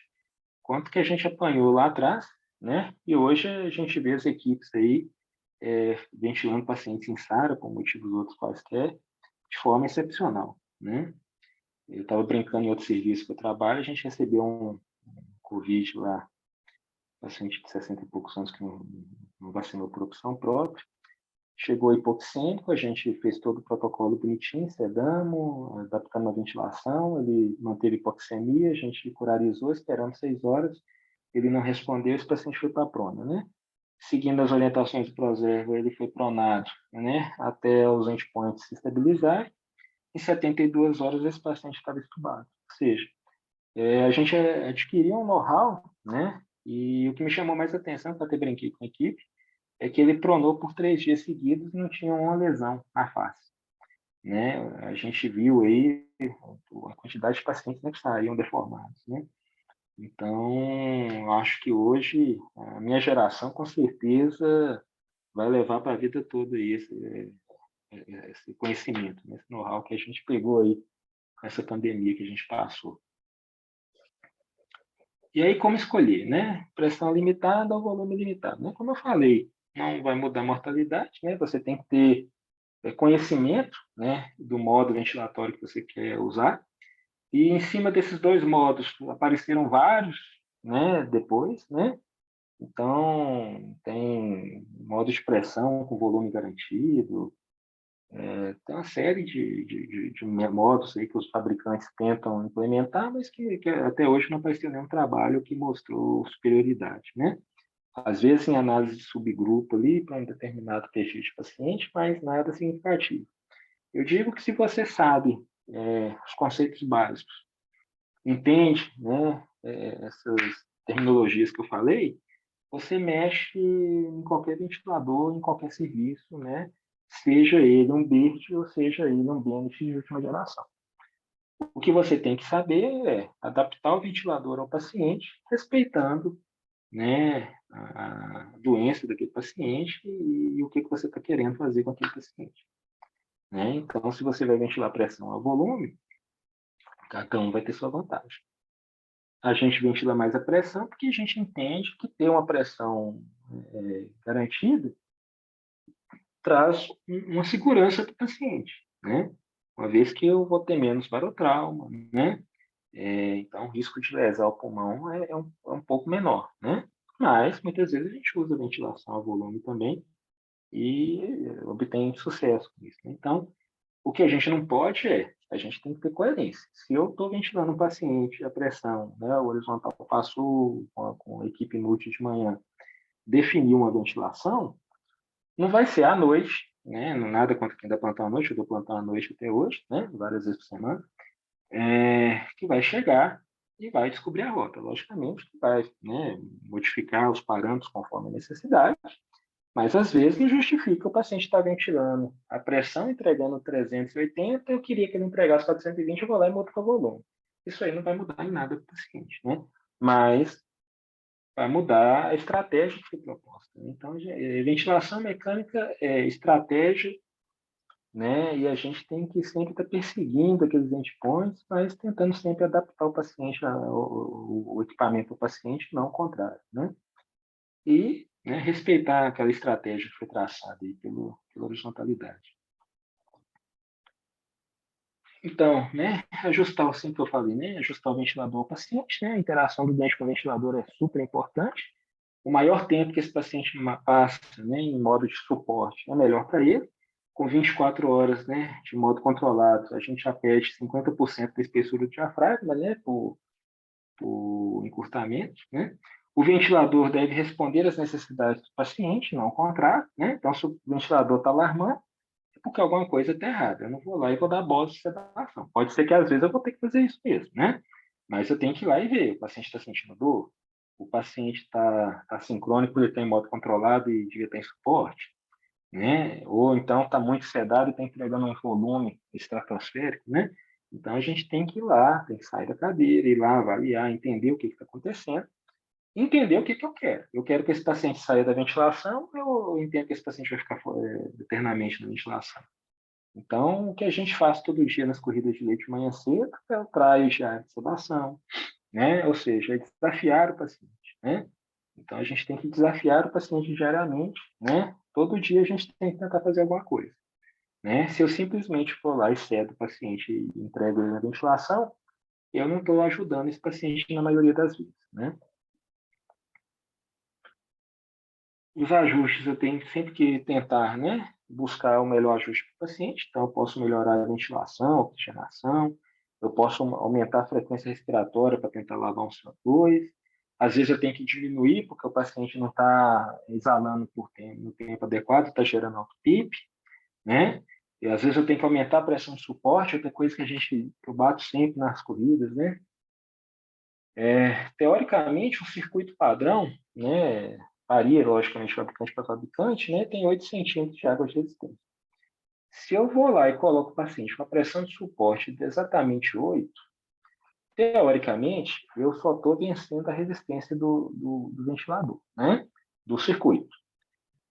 Speaker 2: quanto que a gente apanhou lá atrás, né? E hoje a gente vê as equipes aí ventilando pacientes em SARA, por motivos outros quaisquer, de forma excepcional, né? Eu estava brincando em outro serviço que eu trabalho, a gente recebeu um Covid lá, paciente de 60 e poucos anos que não vacinou por opção própria. Chegou hipoxêmico, a gente fez todo o protocolo bonitinho, sedamos, adaptamos a ventilação, ele manteve hipoxemia, a gente curarizou, esperamos 6 horas, ele não respondeu, esse paciente foi para a prona, né? Seguindo as orientações do Proservo, ele foi pronado, né, até os endpoints se estabilizarem. Em 72 horas, esse paciente estava estubado. Ou seja, a gente adquiriu um know-how, né, e o que me chamou mais atenção, que eu até brinquei com a equipe, é que ele pronou por 3 dias seguidos e não tinha uma lesão na face. né? A gente viu aí a quantidade de pacientes, né, que estariam deformados, né? Então, acho que hoje a minha geração, com certeza, vai levar para a vida toda aí esse conhecimento, né, esse know-how que a gente pegou aí com essa pandemia que a gente passou. E aí, como escolher, né? Pressão limitada ou volume limitado, né? Como eu falei, não vai mudar a mortalidade, né? Você tem que ter conhecimento, né, do modo ventilatório que você quer usar. E em cima desses dois modos apareceram vários, né, depois, né? Então, tem modo de pressão com volume garantido, tem uma série de modos aí que os fabricantes tentam implementar, mas que até hoje não apareceu nenhum trabalho que mostrou superioridade, né? Às vezes em análise de subgrupo ali para um determinado perfil de paciente, mas nada significativo. Eu digo que se você sabe os conceitos básicos, entende, né, essas terminologias que eu falei, você mexe em qualquer ventilador, em qualquer serviço, né? Seja ele um BIRT ou seja ele um BNF de última geração. O que você tem que saber é adaptar o ventilador ao paciente, respeitando, né, a doença daquele paciente e o que você está querendo fazer com aquele paciente. Né? Então, se você vai ventilar pressão a volume, cada um vai ter sua vantagem. A gente ventila mais a pressão porque a gente entende que ter uma pressão garantida traz uma segurança para o paciente, né? Uma vez que eu vou ter menos barotrauma, né? Então, o risco de lesar o pulmão é um pouco menor, né? Mas, muitas vezes, a gente usa ventilação a volume também e obtém sucesso com isso. Né? Então, o que a gente não pode a gente tem que ter coerência. Se eu estou ventilando um paciente, a pressão, né, o horizontal passou com a equipe inútil de manhã, definir uma ventilação, não vai ser à noite, né, nada contra quem dá plantão à noite, eu dou plantão à noite até hoje, né, várias vezes por semana, que vai chegar e vai descobrir a rota. Logicamente, vai, né, modificar os parâmetros conforme a necessidade, mas às vezes não justifica o paciente estar ventilando a pressão, entregando 380, eu queria que ele entregasse 420, eu vou lá e mudo para o volume. Isso aí não vai mudar em nada para o paciente, né? Mas vai mudar a estratégia que foi proposta. Então, ventilação mecânica é estratégia, né? E a gente tem que sempre estar perseguindo aqueles endpoints, mas tentando sempre adaptar o paciente, o equipamento ao paciente, não o contrário, né? E, né, respeitar aquela estratégia que foi traçada aí pela horizontalidade. Então, né, ajustar assim que eu falei, né, ajustar o ventilador ao paciente, né, a interação do dente com o ventilador é super importante. O maior tempo que esse paciente passa, né, em modo de suporte é melhor para ele. Com 24 horas, né, de modo controlado, a gente já perde 50% da espessura do diafragma, né, por encurtamento, né? O ventilador deve responder às necessidades do paciente, não ao contrário, né? Então, se o ventilador está alarmando, é porque alguma coisa está errada. Eu não vou lá e vou dar bolsa de sedação. Pode ser que às vezes eu vou ter que fazer isso mesmo, né? Mas eu tenho que ir lá e ver. O paciente está sentindo dor? O paciente está sincrônico, ele está em modo controlado e devia estar em suporte, né? Ou então está muito sedado e está entregando um volume estratosférico, né? Então a gente tem que ir lá, tem que sair da cadeira, ir lá avaliar, entender o que está acontecendo, entender o que eu quero. Eu quero que esse paciente saia da ventilação, eu entendo que esse paciente vai ficar eternamente na ventilação. Então, o que a gente faz todo dia nas corridas de leite de manhã cedo é o trial diário de sedação, né? Ou seja, é desafiar o paciente, né? Então, a gente tem que desafiar o paciente diariamente, né? Todo dia a gente tem que tentar fazer alguma coisa, né? Se eu simplesmente for lá e cedo o paciente e entrego ele na ventilação, eu não estou ajudando esse paciente na maioria das vezes, né? Os ajustes eu tenho sempre que tentar, né? Buscar o melhor ajuste para o paciente. Então, eu posso melhorar a ventilação, a oxigenação, eu posso aumentar a frequência respiratória para tentar lavar um CO2. Às vezes eu tenho que diminuir porque o paciente não está exalando no tempo adequado, está gerando alto PIP, né? E às vezes eu tenho que aumentar a pressão de suporte, outra coisa que eu bato sempre nas corridas, né? Teoricamente, o circuito padrão, né, varia, logicamente, fabricante para fabricante, né, tem 8 centímetros de água de resistência. Se eu vou lá e coloco o paciente com a pressão de suporte de exatamente 8, teoricamente, eu só estou vencendo a resistência do ventilador, né? Do circuito.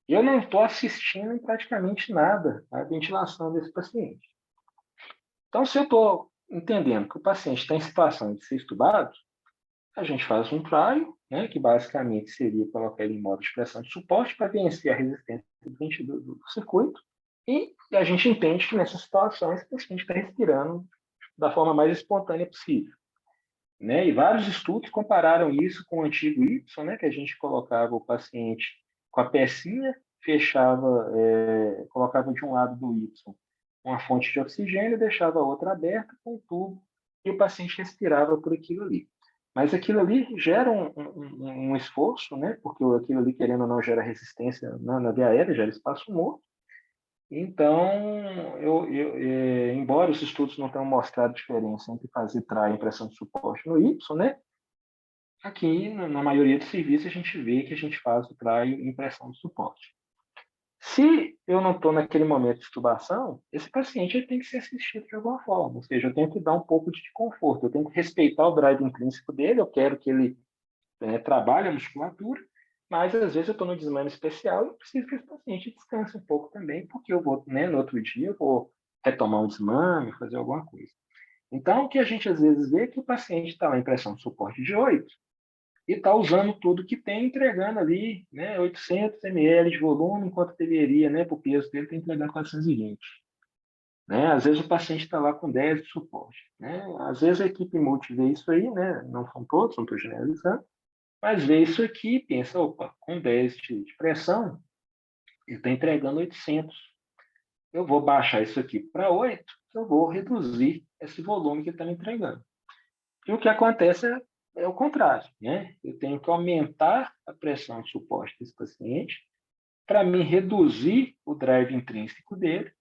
Speaker 2: Eu não estou assistindo em praticamente nada à ventilação desse paciente. Então, se eu estou entendendo que o paciente está em situação de ser estubado, a gente faz um trial, né, que basicamente seria colocar ele em modo de pressão de suporte para vencer a resistência do circuito, e a gente entende que nessas situações o paciente está respirando da forma mais espontânea possível. Né? E vários estudos compararam isso com o antigo Y, né, que a gente colocava o paciente com a pecinha, fechava, colocava de um lado do Y uma fonte de oxigênio, deixava a outra aberta com o tubo, e o paciente respirava por aquilo ali. Mas aquilo ali gera um esforço, né, porque aquilo ali, querendo ou não, gera resistência na via aérea, gera espaço morto. Então, embora os estudos não tenham mostrado diferença entre fazer TRA e impressão de suporte no Y, né? Aqui, na maioria dos serviços, a gente vê que a gente faz o TRA e impressão de suporte. Se eu não estou naquele momento de extubação, esse paciente ele tem que ser assistido de alguma forma, ou seja, eu tenho que dar um pouco de conforto, eu tenho que respeitar o drive intrínseco dele, eu quero que ele trabalhe a musculatura, mas às vezes eu estou no desmame especial e preciso que esse paciente descanse um pouco também, porque eu vou, né, no outro dia, eu vou retomar um desmame, fazer alguma coisa. Então, o que a gente às vezes vê é que o paciente está lá em pressão de suporte de 8 e está usando tudo que tem, entregando ali, né, 800 ml de volume, enquanto deveria, né, para o peso dele, tem que entregar 420. Né? Às vezes o paciente está lá com 10 de suporte. Né? Às vezes a equipe multi vê isso aí, né? Não são todos, não estou generalizando, mas vê isso aqui e pensa, opa, com 10 de pressão, ele está entregando 800. Eu vou baixar isso aqui para 8, eu vou reduzir esse volume que ele está me entregando. E o que acontece é o contrário, né? Eu tenho que aumentar a pressão de suporte desse paciente para me reduzir o drive intrínseco dele,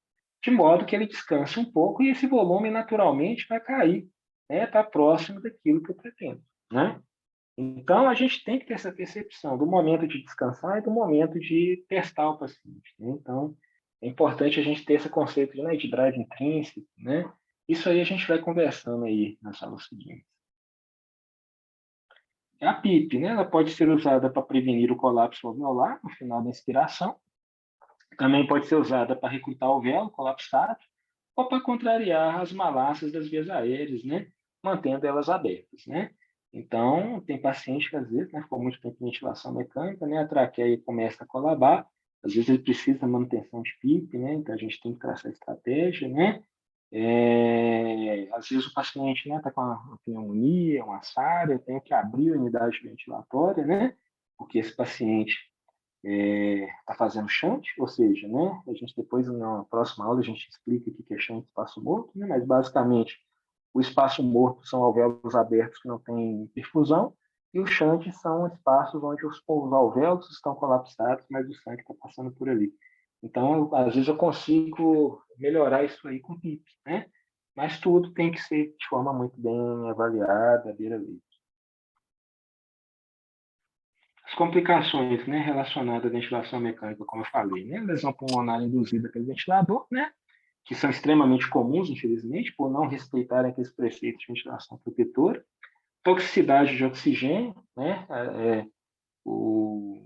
Speaker 2: de modo que ele descanse um pouco e esse volume naturalmente vai cair, né? Está próximo daquilo que eu pretendo, né? Então, a gente tem que ter essa percepção do momento de descansar e do momento de testar o paciente. Né? Então, é importante a gente ter esse conceito de, né, de drive intrínseco. Né? Isso aí a gente vai conversando aí nas aulas seguintes. A PIP, né? Ela pode ser usada para prevenir o colapso alveolar no final da inspiração. Também pode ser usada para recrutar o alvéolo colapsado ou para contrariar as malácias das vias aéreas, né? Mantendo elas abertas, né? Então, tem paciente que às vezes, né, ficou muito tempo em ventilação mecânica, né, a traqueia começa a colabar, às vezes ele precisa de manutenção de PIP, né, então a gente tem que traçar estratégia, né, às vezes o paciente, né, está com uma pneumonia, uma SARA, eu tenho que abrir a unidade ventilatória, né, porque esse paciente está fazendo shunt, ou seja, né, a gente depois, na próxima aula, a gente explica o que é shunt espaço morto, né, mas basicamente o espaço morto são alvéolos abertos que não têm perfusão, e os shunts são espaços onde os alvéolos estão colapsados, mas o sangue está passando por ali. Então, às vezes eu consigo melhorar isso aí com PIP, né? Mas tudo tem que ser de forma muito bem avaliada, beira-leito. As complicações, né, relacionadas à ventilação mecânica, como eu falei, né? Lesão pulmonar induzida pelo ventilador, né? Que são extremamente comuns, infelizmente, por não respeitarem aqueles preceitos de ventilação protetora. Toxicidade de oxigênio, né? O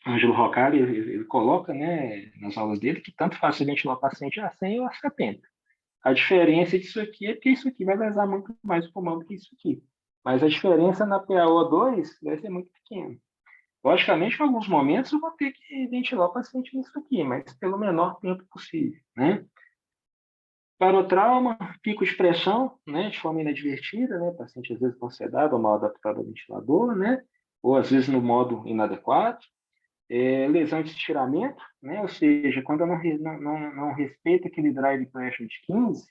Speaker 2: Ângelo Roccari, ele coloca, né, nas aulas dele, que tanto faz se ventilar o paciente a 100 ou a 70. A diferença disso aqui é que isso aqui vai lesar muito mais o pulmão do que isso aqui. Mas a diferença na PaO2 vai ser muito pequena. Logicamente, em alguns momentos, eu vou ter que ventilar o paciente nisso aqui, mas pelo menor tempo possível, né? Parotrauma, pico de pressão, né, de forma inadvertida, né, o paciente às vezes não sedado ou mal adaptado ao ventilador, né, ou às vezes no modo inadequado. Lesão de estiramento, né, ou seja, quando eu não respeito aquele drive pressure de 15,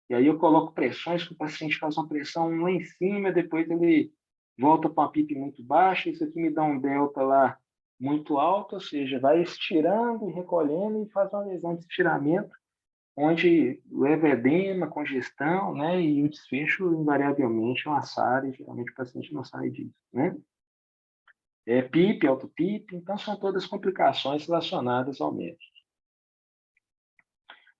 Speaker 2: e aí eu coloco pressões que o paciente faz uma pressão lá em cima, depois ele volta para uma PIP muito baixa, isso aqui me dá um delta lá muito alto, ou seja, vai estirando e recolhendo e faz uma lesão de estiramento, onde leva edema, congestão, né, e o desfecho, invariavelmente, é uma SARA, e geralmente o paciente não sai disso, né. PIP, auto-PIP, então são todas complicações relacionadas ao médico.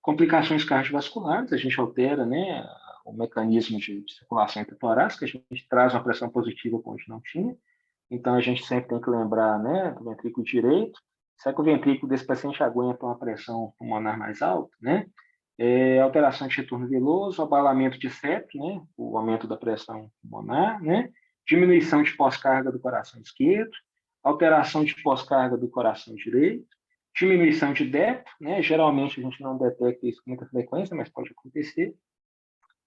Speaker 2: Complicações cardiovasculares, a gente altera, né, o mecanismo de circulação intratorácica, a gente traz uma pressão positiva onde não tinha. Então, a gente sempre tem que lembrar, né, do ventrículo direito. Será que o ventrículo desse paciente aguenta uma pressão pulmonar mais alta, né? Alteração de retorno veloso, abalamento de septo, né, o aumento da pressão pulmonar, né? Diminuição de pós-carga do coração esquerdo, alteração de pós-carga do coração direito, diminuição de débito, né? Geralmente a gente não detecta isso com muita frequência, mas pode acontecer,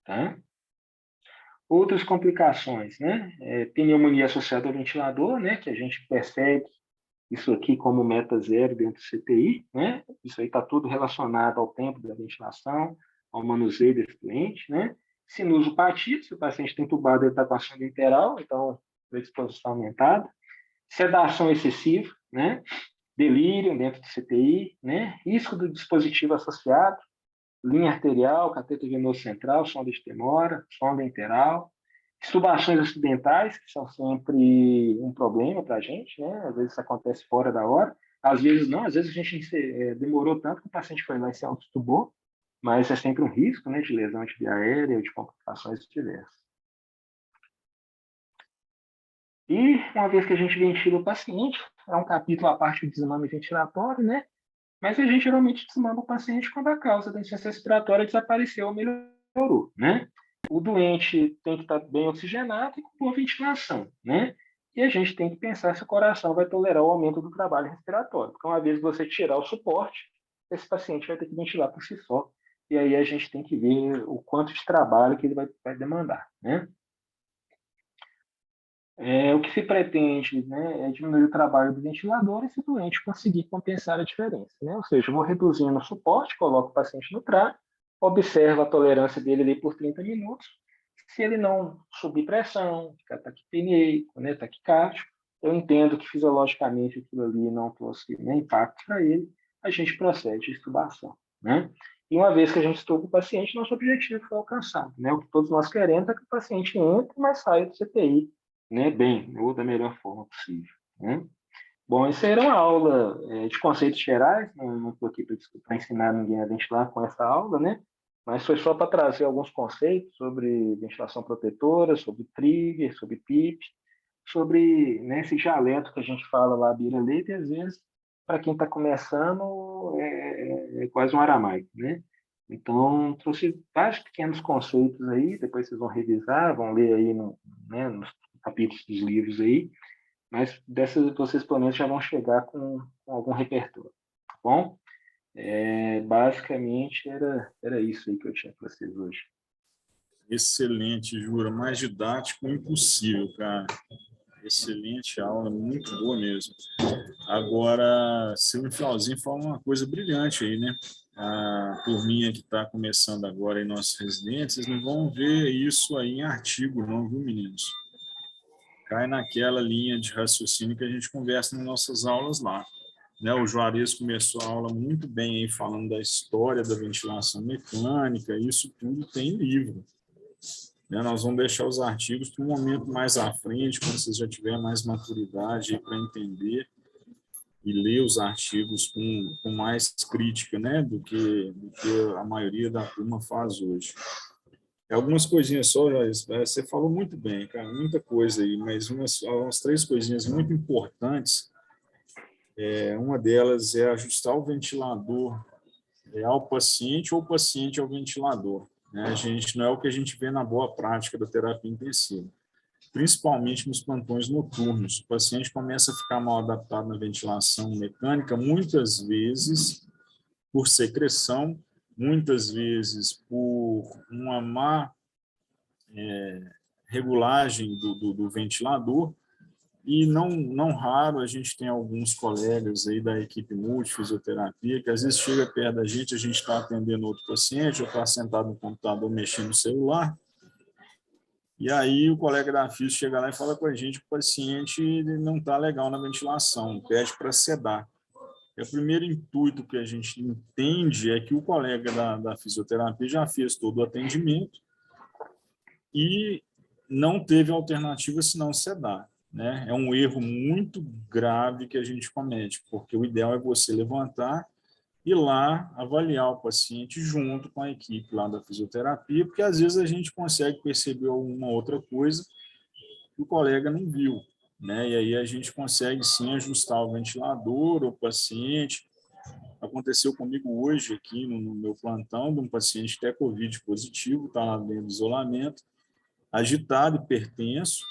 Speaker 2: tá? Outras complicações, né? Pneumonia associada ao ventilador, né? Que a gente percebe isso aqui como meta zero dentro do CTI, né? Isso aí está tudo relacionado ao tempo da ventilação, ao manuseio desse doente, né? Sinusopatia, se o paciente tem entubado, ele está com a sonda interal, então predisposição aumentada. Sedação excessiva, né? Delírio dentro do CTI, né? Risco do dispositivo associado, linha arterial, cateter venoso central, sonda estemora, sonda interal, extubações acidentais, que são sempre um problema para a gente, né? Às vezes isso acontece fora da hora, às vezes não, às vezes a gente demorou tanto que o paciente foi lá e se autotubou, mas é sempre um risco, né, de lesão de via aérea ou de complicações diversas. E, uma vez que a gente ventila o paciente, é um capítulo à parte do desmame ventilatório, né? Mas a gente geralmente desmama o paciente quando a causa da insuficiência respiratória desapareceu ou melhorou, né? O doente tem que estar bem oxigenado e com boa ventilação, né? E a gente tem que pensar se o coração vai tolerar o aumento do trabalho respiratório. Porque uma vez que você tirar o suporte, esse paciente vai ter que ventilar por si só. E aí a gente tem que ver o quanto de trabalho que ele vai demandar, né? O que se pretende, né, é diminuir o trabalho do ventilador e, se o doente conseguir compensar a diferença, né? Ou seja, eu vou reduzindo o suporte, coloco o paciente no TRA, observo a tolerância dele ali por 30 minutos. Se ele não subir pressão, ficar taquipneico, né, taquicárdio, eu entendo que fisiologicamente aquilo ali não trouxe nem impacto para ele, a gente procede de extubação, né? E uma vez que a gente estuba o paciente, nosso objetivo foi alcançado, né? O que todos nós queremos é que o paciente entre, mas saia do CTI, né, bem, ou da melhor forma possível, né? Bom, isso era uma aula de conceitos gerais, não estou aqui para ensinar ninguém a ventilar com essa aula, né? Mas foi só para trazer alguns conceitos sobre ventilação protetora, sobre trigger, sobre PIP, sobre, né, esse dialeto que a gente fala lá, beira-leito, e às vezes, para quem está começando, é quase um aramaico, né? Então, trouxe vários pequenos conceitos aí, depois vocês vão revisar, vão ler aí né, nos capítulos dos livros aí, mas dessas vocês pelo menos já vão chegar com algum repertório, tá bom? Basicamente era isso aí que eu tinha para vocês hoje.
Speaker 1: Excelente, Jura. Mais didático impossível, cara. Excelente aula, muito boa mesmo. Agora, se no finalzinho fala uma coisa brilhante aí, né? A turminha que está começando agora em nossos residentes, vocês não vão ver isso aí em artigo, não, viu, meninos? Cai naquela linha de raciocínio que a gente conversa nas nossas aulas lá. Né, o Juarez começou a aula muito bem aí, falando da história da ventilação mecânica, isso tudo tem livro. Né, nós vamos deixar os artigos para um momento mais à frente, quando vocês já tiverem mais maturidade para entender e ler os artigos com mais crítica, né, do que a maioria da turma faz hoje. Algumas coisinhas só, você falou muito bem, cara, muita coisa aí, mas umas 3 coisinhas muito importantes. Uma delas é ajustar o ventilador ao paciente ou o paciente ao ventilador. Né? A gente não é o que a gente vê na boa prática da terapia intensiva, principalmente nos plantões noturnos. O paciente começa a ficar mal adaptado na ventilação mecânica, muitas vezes por secreção, muitas vezes por uma má regulagem do ventilador, e não raro a gente tem alguns colegas aí da equipe multifisioterapia que às vezes chega perto da gente, a gente está atendendo outro paciente, ou está sentado no computador mexendo no celular, e aí o colega da fisio chega lá e fala com a gente que o paciente não está legal na ventilação, pede para sedar. E o primeiro intuito que a gente entende é que o colega da fisioterapia já fez todo o atendimento e não teve alternativa senão sedar. Né? É um erro muito grave que a gente comete, porque o ideal é você levantar e lá avaliar o paciente junto com a equipe lá da fisioterapia, porque às vezes a gente consegue perceber alguma outra coisa que o colega não viu, né? E aí a gente consegue sim ajustar o ventilador, o paciente. Aconteceu comigo hoje aqui no meu plantão, de um paciente que é Covid positivo, está lá dentro do isolamento, agitado, hipertenso,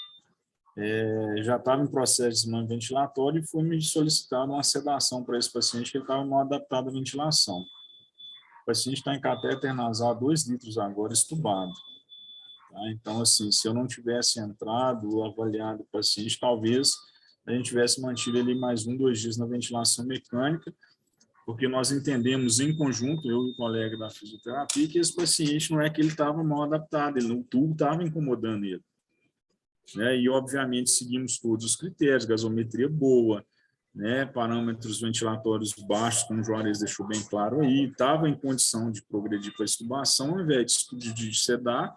Speaker 1: já estava em processo de desmame ventilatório e foi me solicitado uma sedação para esse paciente, que ele estava mal adaptado à ventilação. O paciente está em catéter nasal 2 litros agora, estubado. Tá? Então, assim, se eu não tivesse entrado, avaliado o paciente, talvez a gente tivesse mantido ele mais 1, 2 dias na ventilação mecânica, porque nós entendemos em conjunto, eu e o colega da fisioterapia, que esse paciente não é que ele estava mal adaptado, o tubo estava incomodando ele. Né? E, obviamente, seguimos todos os critérios, gasometria boa, né? Parâmetros ventilatórios baixos, como o Juarez deixou bem claro aí, estava em condição de progredir para a extubação, ao invés de sedar,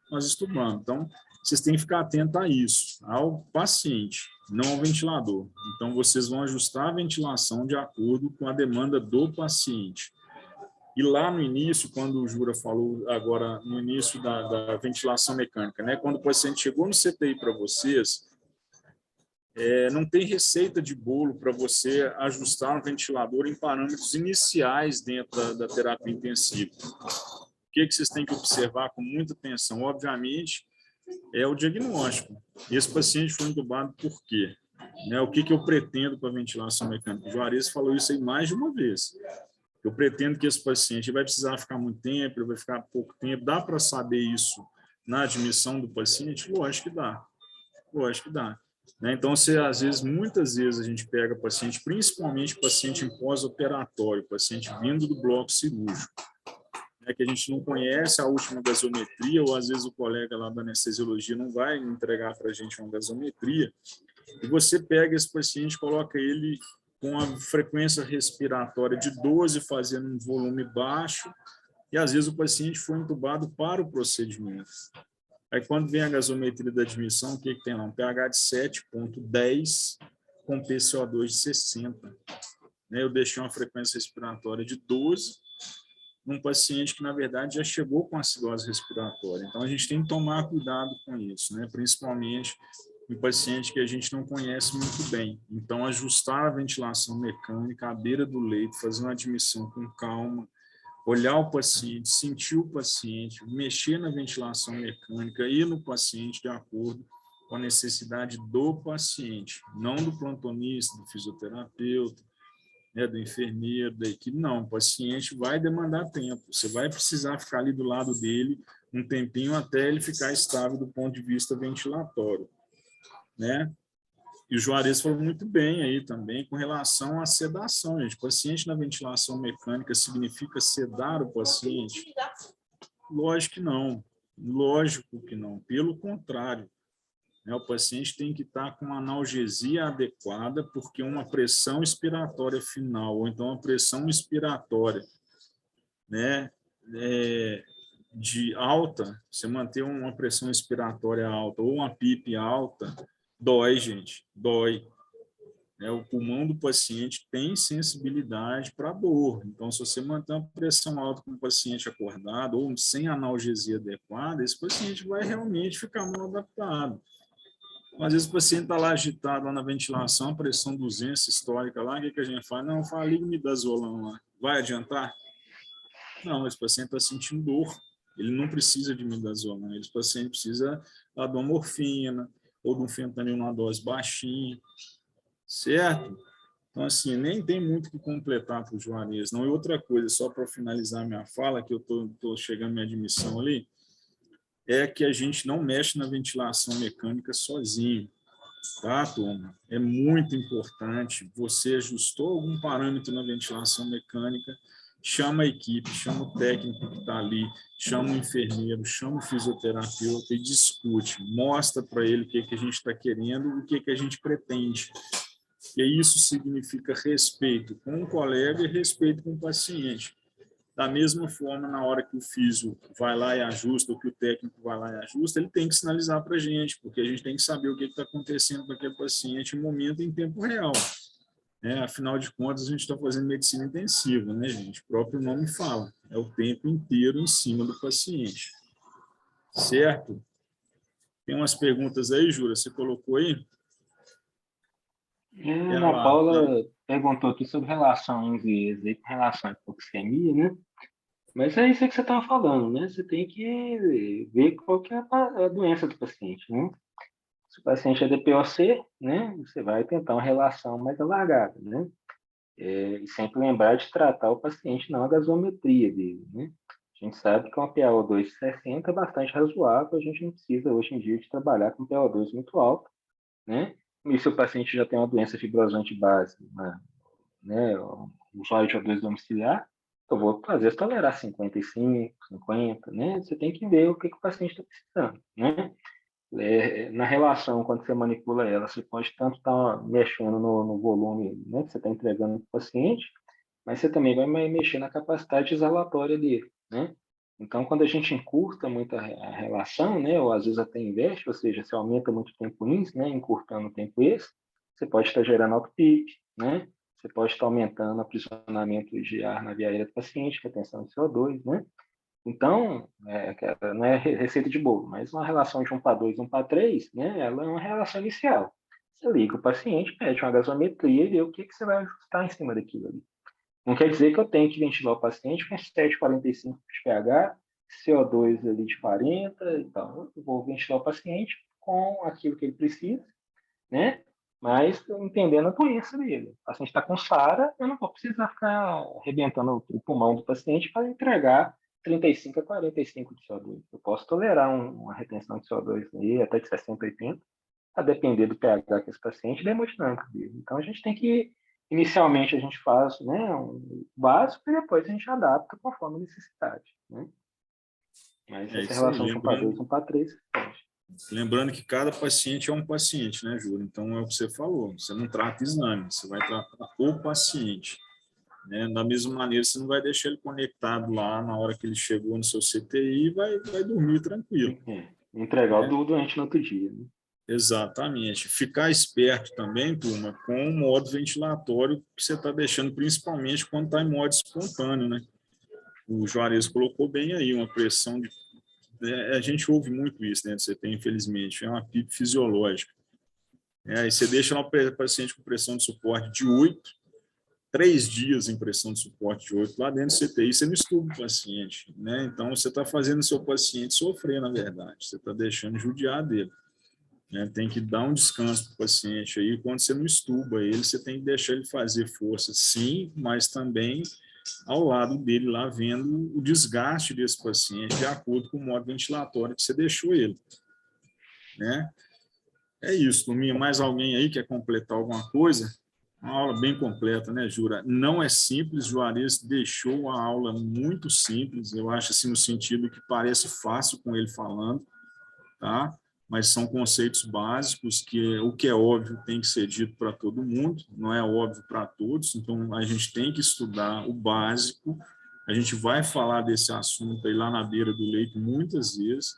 Speaker 1: nós estubamos. Então, vocês têm que ficar atentos a isso, ao paciente, não ao ventilador. Então, vocês vão ajustar a ventilação de acordo com a demanda do paciente. E lá no início, quando o Jura falou agora, no início da ventilação mecânica, né? Quando o paciente chegou no CTI para vocês, não tem receita de bolo para você ajustar um ventilador em parâmetros iniciais dentro da terapia intensiva. O que vocês têm que observar com muita atenção? Obviamente, é o diagnóstico. Esse paciente foi entubado por quê? Né? O que eu pretendo com a ventilação mecânica? O Juarez falou isso aí mais de uma vez. Eu pretendo que esse paciente vai precisar ficar muito tempo, ele vai ficar pouco tempo. Dá para saber isso na admissão do paciente? Lógico que dá. Lógico que dá. Né? Então, muitas vezes a gente pega paciente, principalmente paciente em pós-operatório, paciente vindo do bloco cirúrgico, que a gente não conhece a última gasometria, ou às vezes o colega lá da anestesiologia não vai entregar para a gente uma gasometria, e você pega esse paciente, coloca ele com a frequência respiratória de 12, fazendo um volume baixo, e às vezes o paciente foi entubado para o procedimento. Aí quando vem a gasometria da admissão, o que tem lá? Um pH de 7,10 com PCO2 de 60. Eu deixei uma frequência respiratória de 12, num paciente que, na verdade, já chegou com acidose respiratória. Então, a gente tem que tomar cuidado com isso, né? Principalmente em paciente que a gente não conhece muito bem. Então, ajustar a ventilação mecânica à beira do leito, fazer uma admissão com calma, olhar o paciente, sentir o paciente, mexer na ventilação mecânica, ir no paciente de acordo com a necessidade do paciente, não do plantonista, do fisioterapeuta, do enfermeiro, da equipe. Não, o paciente vai demandar tempo. Você vai precisar ficar ali do lado dele um tempinho até ele ficar estável do ponto de vista ventilatório, né? E o Juarez falou muito bem aí também com relação à sedação, gente. O paciente na ventilação mecânica significa sedar o paciente? Lógico que não. Lógico que não. Pelo contrário. O paciente tem que estar com uma analgesia adequada, porque uma pressão expiratória final, ou então uma pressão expiratória, né, de alta, você manter uma pressão expiratória alta ou uma PIP alta, dói, gente, dói. O pulmão do paciente tem sensibilidade para dor. Então, se você manter uma pressão alta com o paciente acordado ou sem analgesia adequada, esse paciente vai realmente ficar mal adaptado. Às vezes o paciente está lá agitado lá na ventilação, a pressão 200 histórica lá, o que a gente faz? Não, fala ligmidazolam lá. Vai adiantar? Não, esse paciente está sentindo dor. Ele não precisa de midazolam. Esse paciente precisa de uma morfina ou de um fentanil numa dose baixinha. Certo? Então, assim, nem tem muito o que completar para o Juarez. Não, e outra coisa, só para finalizar minha fala, que eu estou chegando à minha admissão ali, é que a gente não mexe na ventilação mecânica sozinho, tá, turma? É muito importante. Você ajustou algum parâmetro na ventilação mecânica, chama a equipe, chama o técnico que está ali, chama o enfermeiro, chama o fisioterapeuta e discute. Mostra para ele o que a gente está querendo e o que a gente pretende. E isso significa respeito com o colega e respeito com o paciente. Da mesma forma, na hora que o físio vai lá e ajusta, ou que o técnico vai lá e ajusta, ele tem que sinalizar para a gente, porque a gente tem que saber o que está acontecendo com aquele paciente no momento, em tempo real. Afinal de contas, a gente está fazendo medicina intensiva, né, gente? O próprio nome fala, é o tempo inteiro em cima do paciente. Certo? Tem umas perguntas aí, Jura, você colocou aí?
Speaker 2: A Ana
Speaker 1: Ela,
Speaker 2: Paula perguntou aqui sobre relação em vias aí com relação à hipoxemia, né? Mas é isso que você estava falando, né? Você tem que ver qual que é a doença do paciente, né? Se o paciente é DPOC, né? Você vai tentar uma relação mais alargada, né? E sempre lembrar de tratar o paciente não a gasometria dele, né? A gente sabe que uma PaO2 de 60 é bastante razoável, a gente não precisa hoje em dia de trabalhar com PaO2 muito alto, né? E se o paciente já tem uma doença fibrosante base, né, um usuário de O2 domiciliar, eu vou fazer tolerar 55, 50, né? Você tem que ver o que o paciente está precisando, né? Na relação, quando você manipula ela, você pode tanto estar mexendo no volume, né, que você está entregando para o paciente, mas você também vai mexer na capacidade exalatória dele, né? Então, quando a gente encurta muito a relação, né, ou às vezes até inverte, ou seja, você aumenta muito o tempo índice, né, encurtando o tempo esse, você pode estar gerando alto PIB, né? Você pode estar aumentando o aprisionamento de ar na via aérea do paciente, retenção de CO2, né? Então, não é receita de bolo, mas uma relação de 1 para 2, 1 para 3, né, ela é uma relação inicial. Você liga o paciente, pede uma gasometria e vê o que você vai ajustar em cima daquilo ali. Não quer dizer que eu tenho que ventilar o paciente com 7,45 de pH, CO2 ali de 40 e tal. Eu vou ventilar o paciente com aquilo que ele precisa, né? Mas entendendo a doença dele. O paciente está com SARA, eu não vou precisar ficar arrebentando o pulmão do paciente para entregar 35 a 45 de CO2. Eu posso tolerar uma retenção de CO2 aí, até de 60, 80, a depender do pH que esse paciente e da hemodinâmica dele. Então, a gente tem que, inicialmente, a gente faz, né, um básico e depois a gente adapta conforme a necessidade, né? Mas
Speaker 1: é
Speaker 2: essa
Speaker 1: isso aí,
Speaker 2: relação de 1 para 2, 1 para 3, pode.
Speaker 1: lembrando que cada paciente é um paciente, né, Júlio? Então, é o que você falou, você não trata exame, você vai tratar o paciente. Né? Da mesma maneira, você não vai deixar ele conectado lá na hora que ele chegou no seu CTI e vai dormir tranquilo.
Speaker 2: Entregar
Speaker 1: Né?
Speaker 2: o doente no outro dia, né?
Speaker 1: Exatamente. Ficar esperto também, turma, com o modo ventilatório que você está deixando, principalmente quando está em modo espontâneo, né? O Juarez colocou bem aí, uma pressão de... a gente ouve muito isso, né? Você tem, infelizmente, é uma PIB fisiológica. Aí você deixa o paciente com pressão de suporte de 8, 3 dias em pressão de suporte de 8 lá dentro do CTI, você não estuda o paciente, né? Então, você está fazendo o seu paciente sofrer, na verdade. Você está deixando judiar dele. Né? Tem que dar um descanso para o paciente aí. Quando você não estuba ele, você tem que deixar ele fazer força, sim, mas também ao lado dele lá, vendo o desgaste desse paciente de acordo com o modo ventilatório que você deixou ele. Né? É isso, turminha. Mais alguém aí quer completar alguma coisa? Uma aula bem completa, né, Jura? Não é simples, Juarez deixou a aula muito simples, eu acho assim, no sentido que parece fácil com ele falando, tá? Mas são conceitos básicos que o que é óbvio tem que ser dito para todo mundo, não é óbvio para todos, então a gente tem que estudar o básico, a gente vai falar desse assunto aí lá na beira do leito muitas vezes,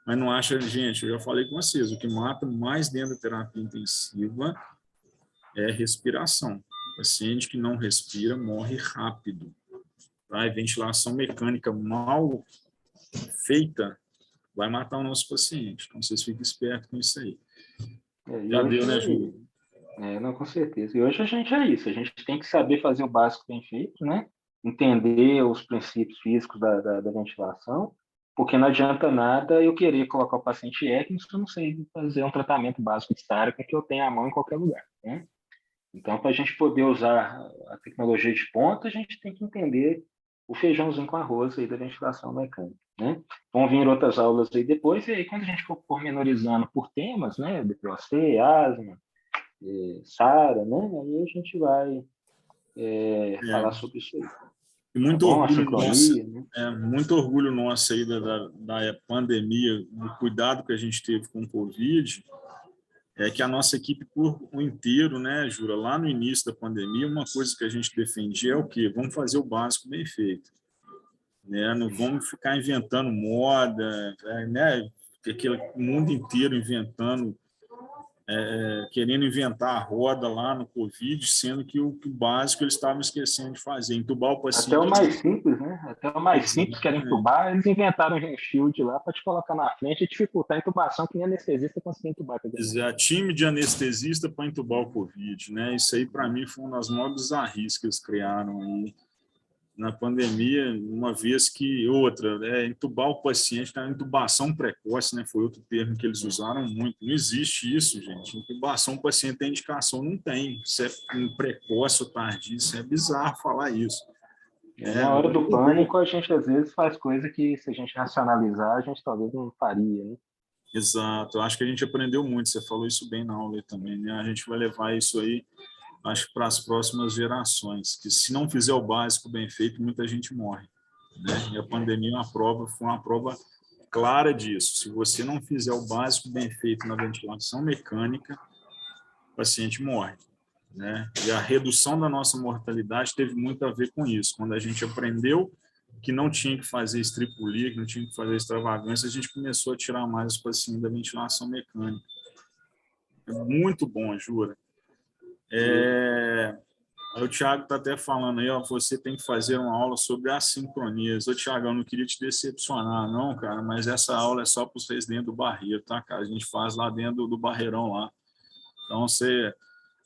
Speaker 1: mas não acha, gente, eu já falei com vocês, o que mata mais dentro da terapia intensiva é respiração. O paciente que não respira morre rápido. Tá? E ventilação mecânica mal feita vai matar o nosso paciente. Então, vocês fiquem espertos com isso aí.
Speaker 2: E
Speaker 1: Já
Speaker 2: hoje,
Speaker 1: deu, né, Júlio?
Speaker 2: não, com certeza. E hoje a gente é isso, a gente tem que saber fazer o básico bem feito, né? Entender os princípios físicos da ventilação, porque não adianta nada eu querer colocar o paciente ECMO se eu não sei fazer um tratamento básico de estário que eu tenha à mão em qualquer lugar, né? Então, para a gente poder usar a tecnologia de ponta, a gente tem que entender o feijãozinho com arroz aí da ventilação mecânica, né? Vão vir outras aulas aí depois, e aí quando a gente for pormenorizando por temas, né, DPOC, asma, SARA, né, aí a gente vai falar
Speaker 1: É,
Speaker 2: sobre isso aí.
Speaker 1: e
Speaker 2: Tá
Speaker 1: muito
Speaker 2: bom? A
Speaker 1: orgulho nosso,
Speaker 2: sincronia, né?
Speaker 1: muito orgulho nosso aí da pandemia, do cuidado que a gente teve com o Covid, é que a nossa equipe por inteiro, né, Jura, lá no início da pandemia, uma coisa que a gente defendia é o quê? Vamos fazer o básico bem feito. Né? Não vamos ficar inventando moda, né? Aquele mundo inteiro inventando querendo inventar a roda lá no Covid, sendo que o básico eles estavam esquecendo de fazer, entubar o paciente.
Speaker 2: Até o mais simples, né? Até o mais simples, que era entubar, eles inventaram um shield lá para te colocar na frente e dificultar a intubação, que nem anestesista conseguia intubar.
Speaker 1: Exato, time de anestesista para entubar o Covid, né? Isso aí, para mim, foi uma das maiores bizarrices que eles criaram aí na pandemia, uma vez que outra, entubar o paciente, na intubação precoce, né? Foi outro termo que eles usaram muito. Não existe isso, gente. Intubação, o paciente tem indicação, não tem. Isso é um precoce ou tardio, isso é bizarro falar isso.
Speaker 2: Na hora do pânico, a gente às vezes faz coisa que, se a gente racionalizar, a gente talvez não faria, né?
Speaker 1: Exato, eu acho que a gente aprendeu muito, você falou isso bem na aula aí também, né? A gente vai levar isso aí, acho que para as próximas gerações, que se não fizer o básico bem feito, muita gente morre, né? E a pandemia foi uma prova clara disso. Se você não fizer o básico bem feito na ventilação mecânica, o paciente morre, né? E a redução da nossa mortalidade teve muito a ver com isso. Quando a gente aprendeu que não tinha que fazer estripulia, que não tinha que fazer extravagância, a gente começou a tirar mais os pacientes da ventilação mecânica. É muito bom, jura. O Thiago está até falando aí, ó, você tem que fazer uma aula sobre assincronias. Ô, Thiago, eu não queria te decepcionar, não, cara, mas essa aula é só para vocês dentro do barreiro, tá, cara? A gente faz lá dentro do barreirão lá. Então, você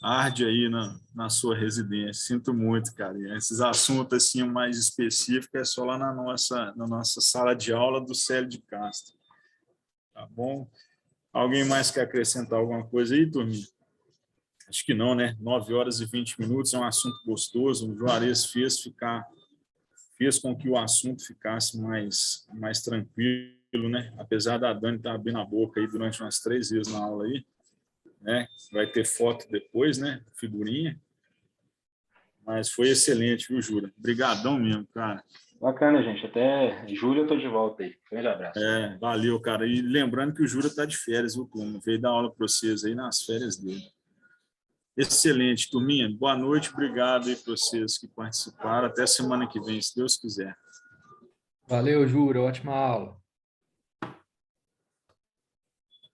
Speaker 1: arde aí na sua residência. Sinto muito, cara. E esses assuntos assim mais específicos é só lá na nossa sala de aula do Célio de Castro. Tá bom? Alguém mais quer acrescentar alguma coisa aí, turminha? Acho que não, né? 9 horas e 20 minutos é um assunto gostoso. O Juarez fez com que o assunto ficasse mais tranquilo, né? Apesar da Dani estar abrindo a boca aí durante umas 3 vezes na aula aí, né? Vai ter foto depois, né? Figurinha. Mas foi excelente, viu, Jura? Obrigadão mesmo, cara.
Speaker 2: Bacana, gente. Até julho eu tô de volta aí. Grande abraço.
Speaker 1: Valeu, cara. E lembrando que o Jura tá de férias, viu, turma? Veio dar aula para vocês aí nas férias dele. Excelente, turminha. Boa noite, obrigado aí para vocês que participaram. Até semana que vem, se Deus quiser.
Speaker 3: Valeu, Jura. Ótima aula.